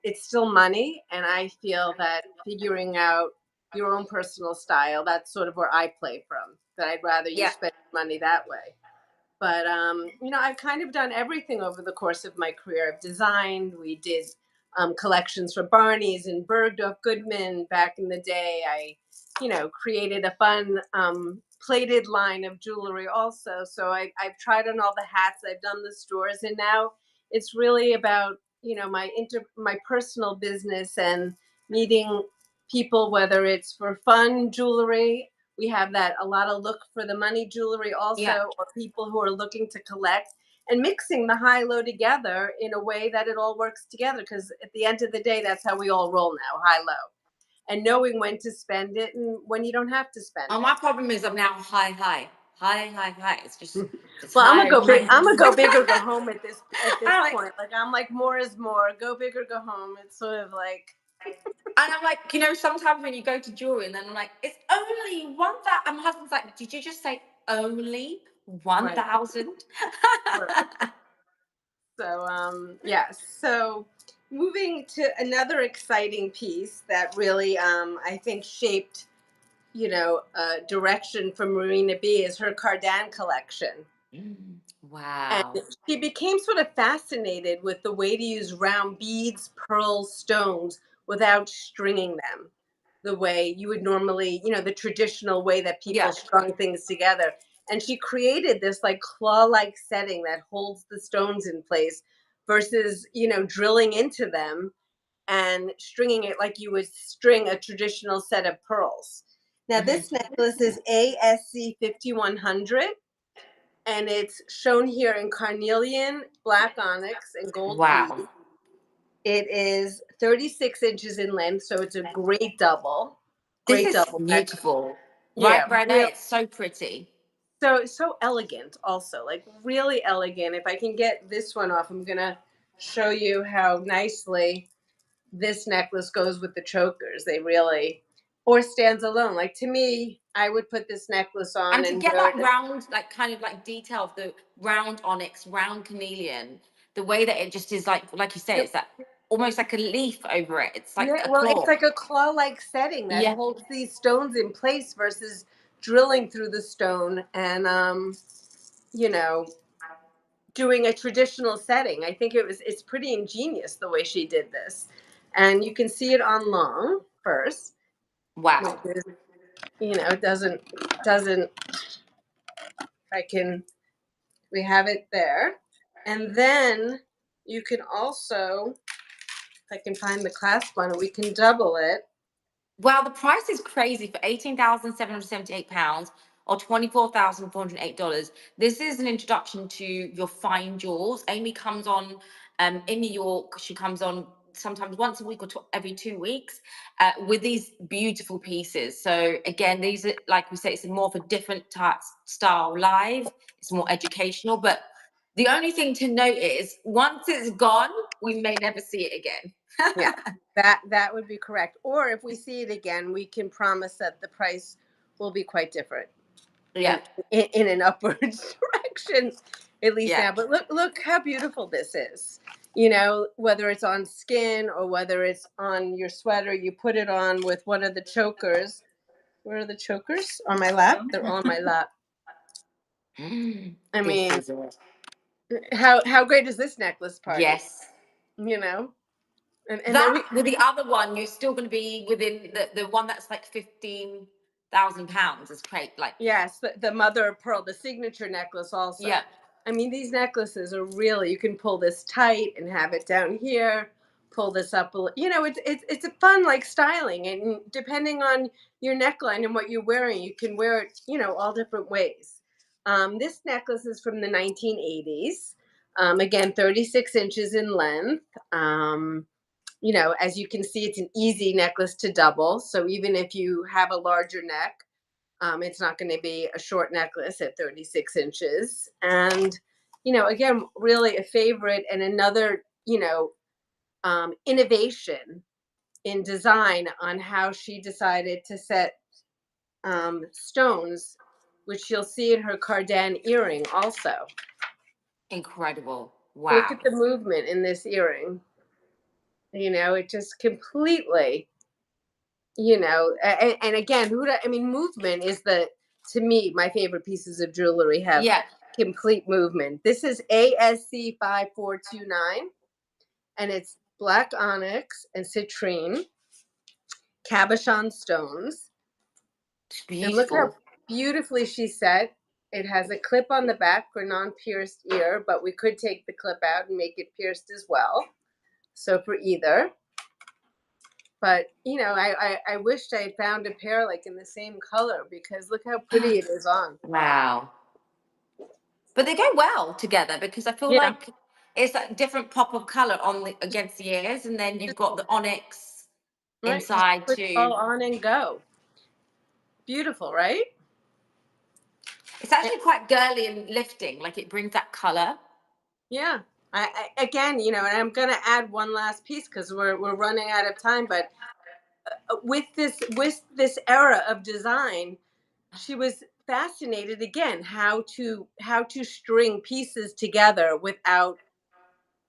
it's still money, and I feel that figuring out your own personal style, that's sort of where I play from. That I'd rather you Yeah. spend money that way. But I've kind of done everything over the course of my career. I've designed. We did collections for Barney's and Bergdorf Goodman back in the day. I, created a fun plated line of jewelry also. So I've tried on all the hats. I've done the stores, and now it's really about my personal business and meeting people, whether it's for fun jewelry. We have that a lot of look for the money jewelry Yeah. also, or people who are looking to collect, and mixing the high low together in a way that it all works together. Because at the end of the day, that's how we all roll now, high low, and knowing when to spend it and when you don't have to spend Oh, my problem is I'm now high. It's just it. it's Well, I'm gonna higher go and big. higher. I'm gonna go big or go home at this I'm like, point. Like I'm like more is more. Go big or go home. It's sort of like and I'm like, sometimes when you go to jewelry, and then I'm like, it's only 1,000. And my husband's like, did you just say only right. 1,000? Right. So yes. So moving to another exciting piece that really I think shaped direction for Marina B is her Cardan collection. And Wow. she became sort of fascinated with the way to use round beads, pearls, stones without stringing them the way you would normally, the traditional way that people Yeah. strung things together. And she created this like claw like setting that holds the stones in place versus, drilling into them and stringing it like you would string a traditional set of pearls. Now, Mhm. this necklace is ASC 5100, and it's shown here in carnelian, black onyx, and gold bead. Wow. It is 36 inches in length, so it's a great double. This Great is double necklace. beautiful. Yeah, Right, Brenda? real. It's so pretty. So elegant, also, like really elegant. If I can get this one off, I'm gonna show you how nicely this necklace goes with the chokers. They really, or stands alone. Like, to me, I would put this necklace on And to and get wear that it. round, like kind of like detail of the round onyx, round carnelian, the way that it just is like you say, Yep. it's that almost like a leaf over it. It's like Yeah, a well, it's claw. like a claw-like setting that Yeah. holds these stones in place versus drilling through the stone and you know, doing a traditional setting. I think it's pretty ingenious the way she did this. And you can see it on long first, which Wow. is, doesn't I can we have it there. And then you can also, if I can find the clasp on it, we can double it. Well, the price is crazy for £18,778 or $24,408. This is an introduction to your fine jewels. Amy comes on in New York. She comes on sometimes once a week or every 2 weeks with these beautiful pieces. So again, these are, like we say, it's more of a different type style live. It's more educational, but the only thing to note is once it's gone, we may never see it again. Yeah, that would be correct. Or if we see it again, we can promise that the price will be quite different Yeah. and in an upwards direction, at least Yeah. now. But look how beautiful this is. Whether it's on skin or whether it's on your sweater, you put it on with one of the chokers. Where are the chokers? On my lap? They're on my lap. I This mean, is it. how great is this necklace party? Yes. You know? And then That with the other one, you're still going to be within the one that's like £15,000 is great. Like, yes, the mother of pearl, the signature necklace also. yeah, I mean, these necklaces are really, you can pull this tight and have it down here, pull this up it's a fun, like, styling, and depending on your neckline and what you're wearing, you can wear it, all different ways. This necklace is from the 1980s. Again, 36 inches in length. As you can see, it's an easy necklace to double. So even if you have a larger neck, it's not going to be a short necklace at 36 inches. And, again, really a favorite and another, innovation in design on how she decided to set stones, which you'll see in her cardan earring also. incredible. Look Wow. at the movement in this earring. It just completely, and again, movement is to me, my favorite pieces of jewelry have Yeah. complete movement. This is ASC 5429, and it's black onyx and citrine cabochon stones. It's And look how beautiful. beautifully she's set. It has a clip on the back for non-pierced ear, but we could take the clip out and make it pierced as well. So for either. But I wished I had found a pair like in the same color, because look how pretty it is on. Wow. But they go well together because I feel Yeah, like it's like different pop of color on the against the ears, and then you've got the onyx right. Just inside put it too. all on and go. Beautiful, right? It's Eh, actually quite girly and lifting, like it brings that color. Yeah. Again, and I'm gonna add one last piece because we're running out of time. But with this era of design, she was fascinated again how to string pieces together without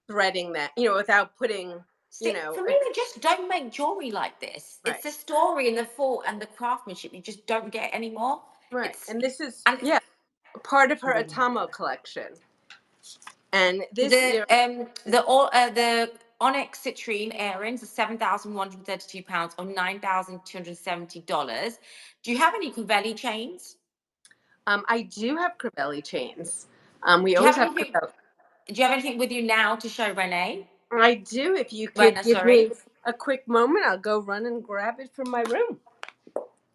threading that, without putting, See, for me, they just don't make jewelry like this. It's right, the story and the thought and the craftsmanship you just don't get anymore. right. It's And this is, and yeah, part of her it's Atomo collection. And this the year, the onyx citrine earrings are £7,132 or $9,270. Do you have any Crivelli chains? I do have Crivelli chains. We Do you always have have anything? Crivelli. Do you have anything with you now to show Renee? I do. If you could Rena, give sorry. me a quick moment, I'll go run and grab it from my room.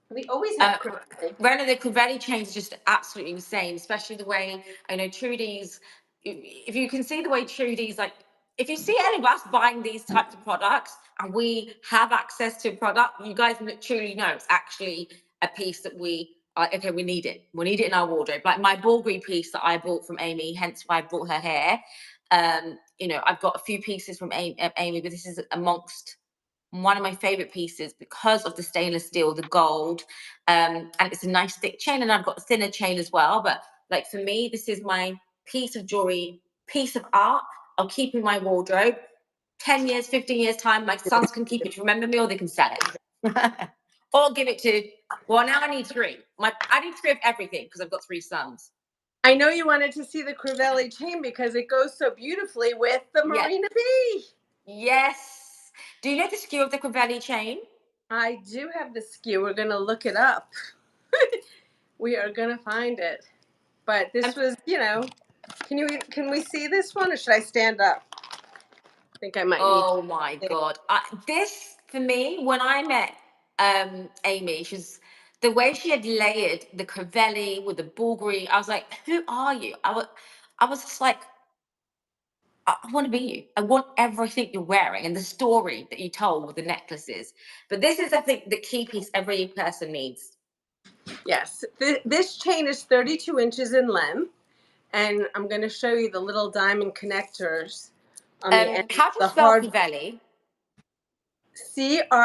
We always have Crivelli. Rena, the Crivelli chain is just absolutely insane, especially the way I know Trudy's. If you can see the way Trudy's like, if you see any of us buying these types of products and we have access to a product, you guys truly know it's actually a piece that we are, okay, we need it. We need it in our wardrobe. Like my Bulgari piece that I bought from Amy, hence why I brought her hair. You know, I've got a few pieces from Amy, but this is amongst one of my favorite pieces because of the stainless steel, the gold, and it's a nice thick chain, and I've got a thinner chain as well. But like for me, this is my piece of jewelry, piece of art. I'll keep in my wardrobe. 10 years, 15 years time, my sons can keep it to remember me, or they can sell it. Or give it to, well, now I need three. I need three of everything because I've got three sons. I know you wanted to see the Crivelli chain because it goes so beautifully with the Marina B. Yes. Do you know the skew of the Crivelli chain? I do have the skew. We're going to look it up. We are going to find it. But this was, you know, can we see this one, or should I stand up? I think I might need. Oh my God. This, for me, when I met Amy, the way she had layered the Crivelli with the Bulgari, I was like, who are you? I was just like, I want to be you. I want everything you're wearing and the story that you told with the necklaces. But this is, I think, the key piece every person needs. Yes. This chain is 32 inches in length, and I'm going to show you the little diamond connectors on the end. How do you The spell hard Crivelli? Crivellii.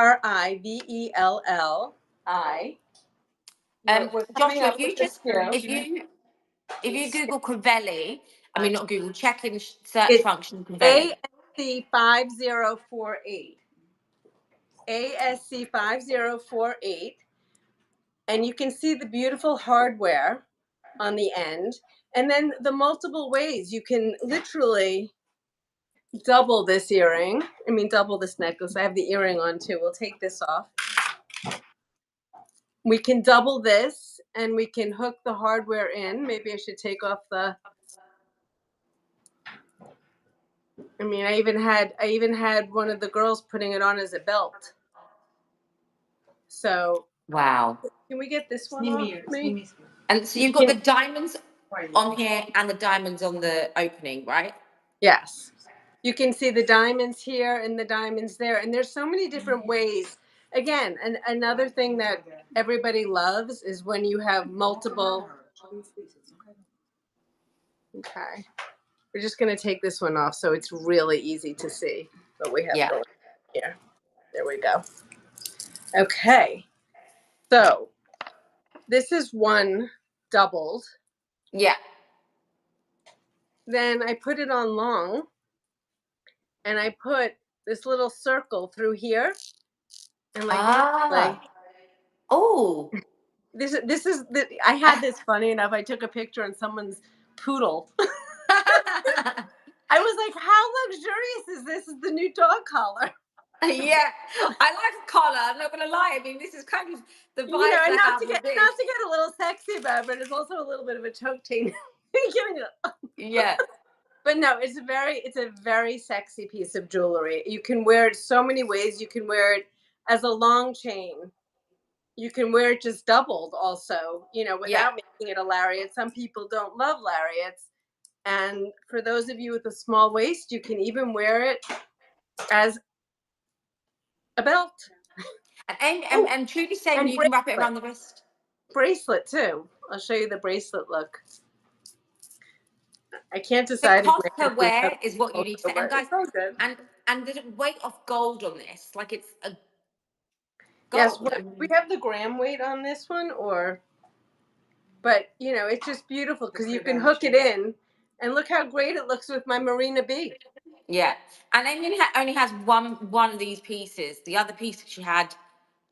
We're coming Joshua, up with the skew. if you Google Crivelli, I mean not Google, check in search It's function Crivelli. ASC 5048. ASC 5048. And you can see the beautiful hardware on the end. And then the multiple ways you can literally double this earring. I mean, double this necklace. I have the earring on too. We'll take this off. We can double this and we can hook the hardware in. Maybe I should take off the. I mean, I even had one of the girls putting it on as a belt. So Wow. can we get this one off? And so you've got the diamonds on here and the diamonds on the opening, right? Yes. You can see the diamonds here and the diamonds there. And there's so many different ways. Again, another thing that everybody loves is when you have multiple. Okay. We're just going to take this one off so it's really easy to see what we have going here. There we go. Okay. So this is one doubled. Yeah. Then I put it on long, and I put this little circle through here. And like oh. this is I had this funny enough. I took a picture on someone's poodle. I was like, how luxurious is this? Is the new dog collar? Yeah, I like the collar. I'm not gonna lie. I mean, this is kind of the vibe You know, and I not have to with get this. a little sexy about it, but it's also a little bit of a choke chain. Yeah. But no, it's a very sexy piece of jewelry. You can wear it so many ways. You can wear it as a long chain. You can wear it just doubled also, you know, without making it a lariat. Some people don't love lariats. And for those of you with a small waist, you can even wear it as a belt. And Trudy saying you can wrap it around the wrist. Bracelet too. I'll show you the bracelet look. I can't The decide. cost per wear is what you need to say. And guys, so good. and the weight of gold on this, like it's a Yes, gold. we have the gram weight on this one, but you know, it's just beautiful because you can hook it in, and look how great it looks with my Marina B. Yeah, and Amy only has one of these pieces. The other piece that she had,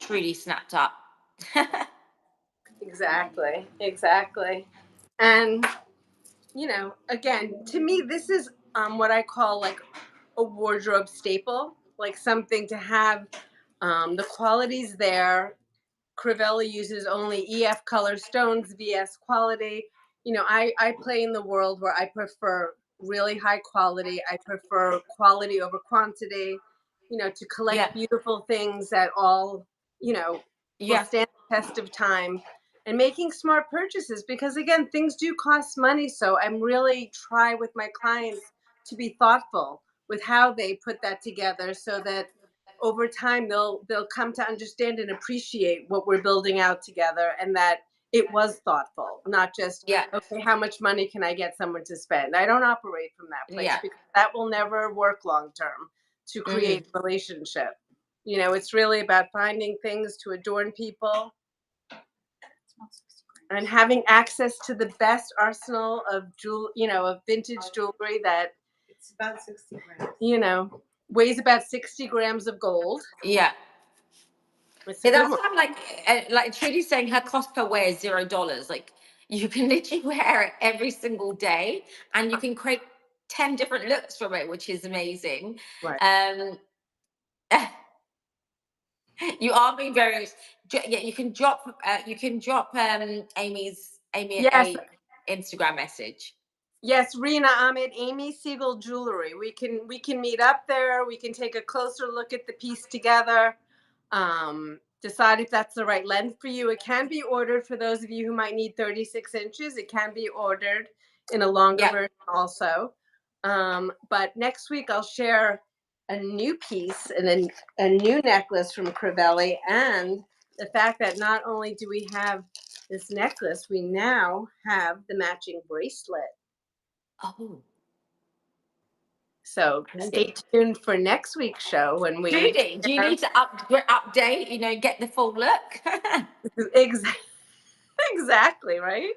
Trudy snapped up. Exactly. And you know, again, to me, this is what I call like a wardrobe staple, like something to have. The quality's there. Crivelli uses only EF color stones, VS quality. You know, I play in the world where I prefer really high quality. I prefer quality over quantity, to Yeah. collect beautiful things that all, will Yeah. stand the test of time, and making smart purchases, because again, things do cost money. So I'm really try with my clients to be thoughtful with how they put that together, so that over time they'll come to understand and appreciate what we're building out together, and that it was thoughtful, not just, Yeah. okay, how much money can I get someone to spend? I don't operate from that place, Yeah. because that will never work long term to create Hmm. a relationship. It's really about finding things to adorn people and having access to the best arsenal of of vintage jewelry that, It's about 60 grams. weighs about 60 grams of gold. Yeah. It's a It good does one. sound like Trudy's saying her cost per wear is $0. Like you can literally wear it every single day, and you can create 10 different looks from it, which is amazing. Right. Um, you are being very yeah. You can drop Amy Yes. a Instagram message. Yes, Rena, I'm at Amy Segal Jewelry. We can meet up there. We can take a closer look at the piece together. Decide if that's the right length for you. It can be ordered for those of you who might need 36 inches. It can be ordered in a longer Yeah. version also. But next week I'll share a new piece and a new necklace from Crivelli, and the fact that not only do we have this necklace, we now have the matching bracelet. Oh, So stay tuned for next week's show when we Trudy, do you share. need to update? Get the full look. Exactly, right?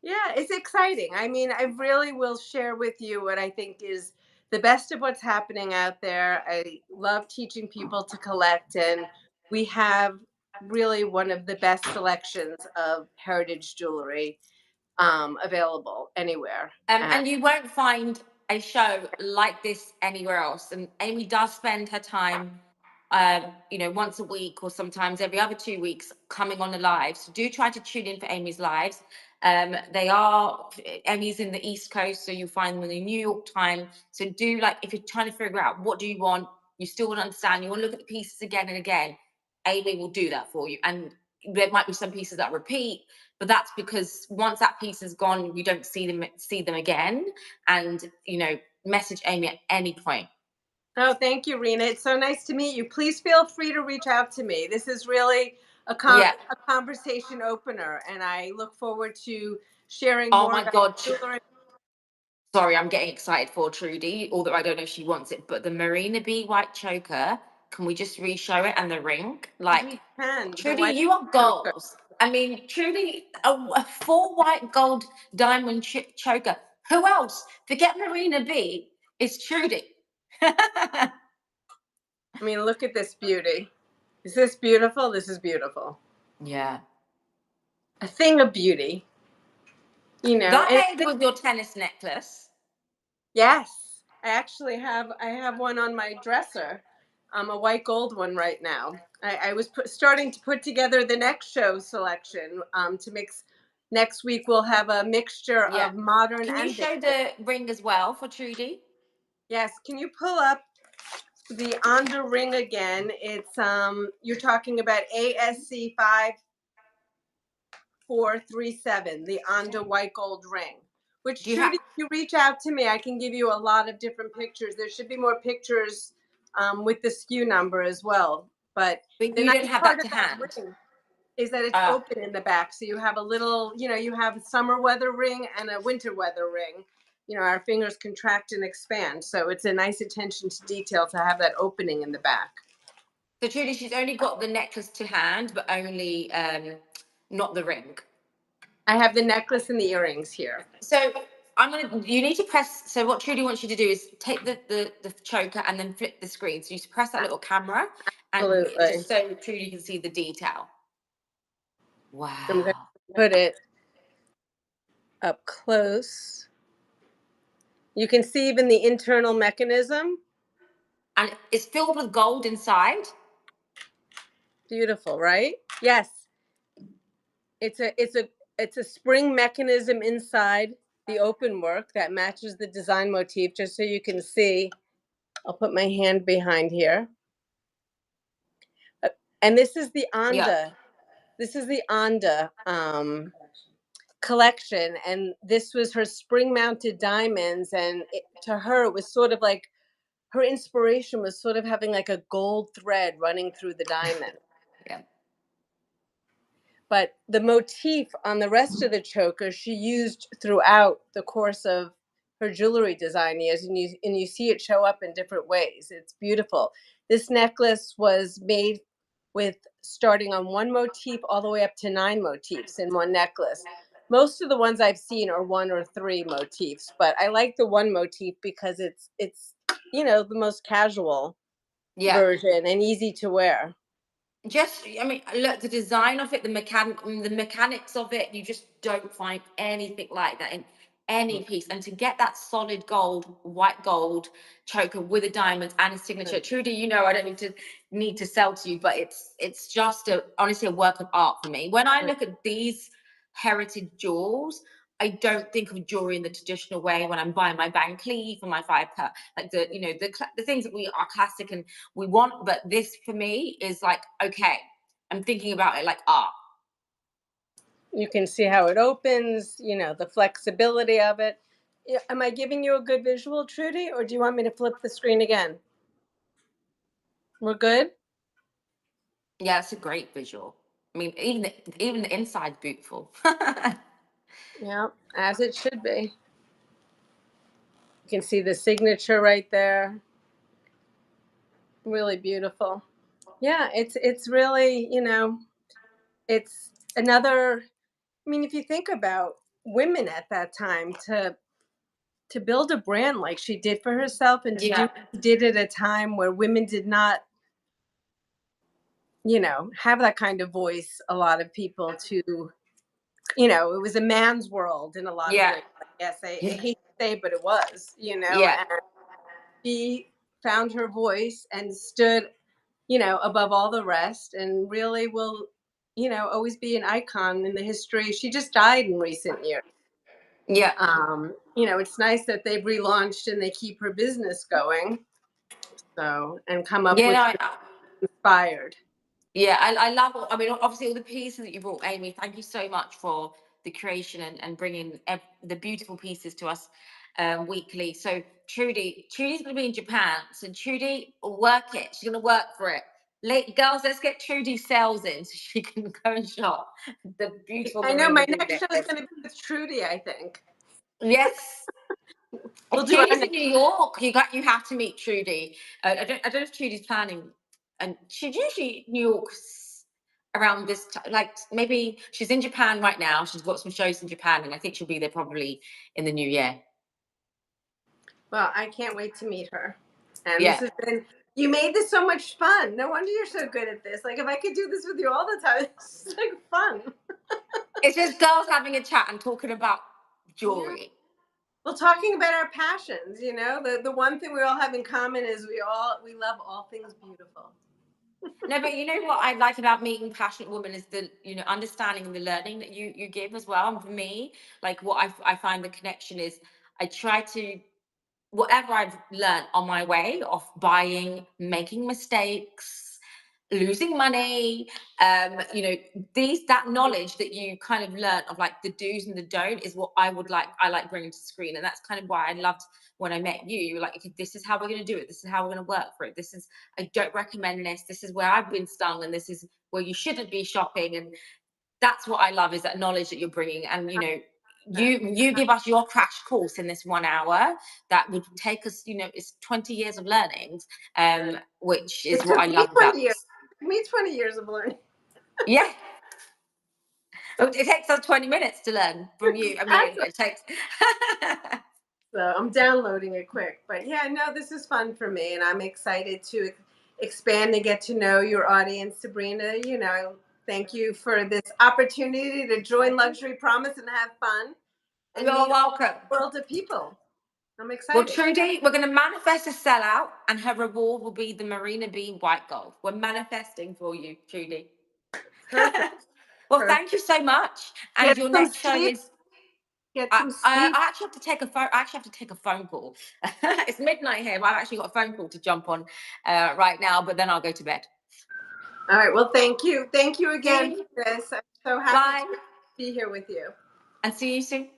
Yeah, it's exciting. I mean, I really will share with you what I think is the best of what's happening out there. I love teaching people to collect, and we have really one of the best selections of heritage jewelry available anywhere. And you won't find a show like this anywhere else. And Amy does spend her time, once a week or sometimes every other 2 weeks coming on the lives. So do try to tune in for Amy's lives. Amy's in the East Coast, so you find them in the New York time. So do, like, if you're trying to figure out what do you want, you still want to understand, you want to look at the pieces again and again, Amy will do that for you. And there might be some pieces that repeat, but that's because once that piece is gone, you don't see them again. And message Amy at any point. Oh, thank you, Rena. It's so nice to meet you. Please feel free to reach out to me. This is really Yeah. a conversation opener, and I look forward to sharing Oh more my about God. jewelry. Sorry, I'm getting excited for Trudy, although I don't know if she wants it. But the Marina B white choker, can we just re-show it, and the ring? Like, We can. The Trudy, white you are choker. goals. I mean, Trudy, a full white gold diamond choker. Who else? Forget Marina B. It's Trudy. I mean, look at this beauty. Is this beautiful? This is beautiful. Yeah. A thing of beauty. Go And ahead with your tennis necklace. yes, I have one on my dresser. A white gold one right now. I was starting to put together the next show selection to mix. Next week we'll have a mixture Yeah. of modern Can you and show vintage. the ring as well for Trudy? Yes, can you pull up the Onda ring again? It's you're talking about ASC 5437, the Onda white gold ring. Which, Do you have? Trudy, if you reach out to me, I can give you a lot of different pictures. There should be more pictures with the SKU number as well. But But the you don't nice have part that of to that hand. ring is that it's open in the back. So you have a little, you have a summer weather ring and a winter weather ring. Our fingers contract and expand. So it's a nice attention to detail to have that opening in the back. So Trudy, she's only got the necklace to hand, but only not the ring. I have the necklace and the earrings here. So you need to press. So what Trudy wants you to do is take the choker and then flip the screen. So you press that little camera, and Absolutely. just so Trudy can see the detail. I'm going to Wow. put it up close. You can see even the internal mechanism. And it's filled with gold inside. Beautiful, right? Yes. It's a spring mechanism inside. the open work that matches the design motif, just so you can see. I'll put my hand behind here. And this is the Yeah. Anda. This is the Anda collection, and this was her spring-mounted diamonds. And to her, it was sort of like her inspiration was sort of having like a gold thread running through the diamond. Yeah. But the motif on the rest of the choker she used throughout the course of her jewelry design years, and you see it show up in different ways. It's beautiful. This necklace was made with starting on one motif all the way up to 9 motifs in one necklace. Most of the ones I've seen are 1 or 3 motifs, but I like the one motif because it's the most casual Yeah. version and easy to wear. Just, I mean, look, the design of it, the mechanics of it, you just don't find anything like that in any piece. And to get that solid gold, white gold choker with a diamond and a signature, Trudy, I don't need to sell to you, but it's just honestly a work of art for me. When I look at these heritage jewels, I don't think of jewelry in the traditional way when I'm buying my Van Cleef or my five cut, like the things that we are classic and we want. But this for me is like, okay, I'm thinking about it like art. You can see how it opens, the flexibility of it. Am I giving you a good visual, Trudy, or do you want me to flip the screen again? We're good? Yeah, it's a great visual. I mean, even the inside's beautiful. Yeah, as it should be. You can see the signature right there. Really beautiful. Yeah, it's really, it's another, I mean, if you think about women at that time to build a brand like she did for herself, and to do Yeah. what she did at a time where women did not, have that kind of voice. A lot of people it was a man's world in a lot of Yeah. ways. Yes, I Yeah. hate to say, but it was, Yeah. and she found her voice and stood, above all the rest, and really will, always be an icon in the history. She just died in recent years. Yeah. It's nice that they've relaunched and they keep her business going. So, and come up Yeah. with No, inspired. yeah, I love. I mean, obviously, all the pieces that you brought, Amy. Thank you so much for the creation and bringing the beautiful pieces to us weekly. So, Trudy's going to be in Japan. So, Trudy, work it. She's going to work for it. Late girls, let's get Trudy sales in so she can go and shop the beautiful I know Marina my B next show is necklace. going to be with Trudy, I think. Yes. We'll If do our Trudy's in next. New York, you have to meet Trudy. I don't know if Trudy's planning, and she's usually in New York around this time. Like maybe she's in Japan right now. She's got some shows in Japan, and I think she'll be there probably in the new year. Well, I can't wait to meet her. And this Yeah, has been, you made this so much fun. No wonder you're so good at this. Like, if I could do this with you all the time, it's just like fun. it's just girls having a chat and talking about Yeah. jewelry. Well, talking about our passions, the one thing we all have in common is we love all things beautiful. No, but you know what I like about meeting passionate women is the understanding and the learning that you give as well. And for me, like what I find the connection is, I try to, whatever I've learned on my way of buying, making mistakes, losing money, that knowledge that you kind of learn of like the do's and the don't is what I like bringing to screen. And that's kind of why I loved when I met you. You were like, okay, this is how we're going to do it. This is how we're going to work for it. I don't recommend this. This is where I've been stung, and this is where you shouldn't be shopping. And that's what I love, is that knowledge that you're bringing. And you give us your crash course in this 1 hour that would take us, it's 20 years of learnings, which is It what took I me love 20 about years. this. It took me 20 years of learning. Yeah. It takes us 20 minutes to learn from you. I mean, Exactly. it takes. So I'm downloading it quick. But yeah, no, this is fun for me, and I'm excited to expand and get to know your audience, Sabrina. Thank you for this opportunity to join Luxury Promise and have fun and You're meet welcome. a world of people. I'm Well, excited. Trudy, we're going to manifest a sellout, and her reward will be the Marina Bean white gold. We're manifesting for you, Trudy. Perfect. Well, Perfect. thank you so much. And Get your some next show sleep. is Get I, some I, sleep. I actually have to take a phone. I actually have to take a phone call. It's midnight here, but I've actually got a phone call to jump on right now. But then I'll go to bed. All right. Well, thank you. Thank you again See you. for this. I'm so happy Bye. to be here with you. And see you soon.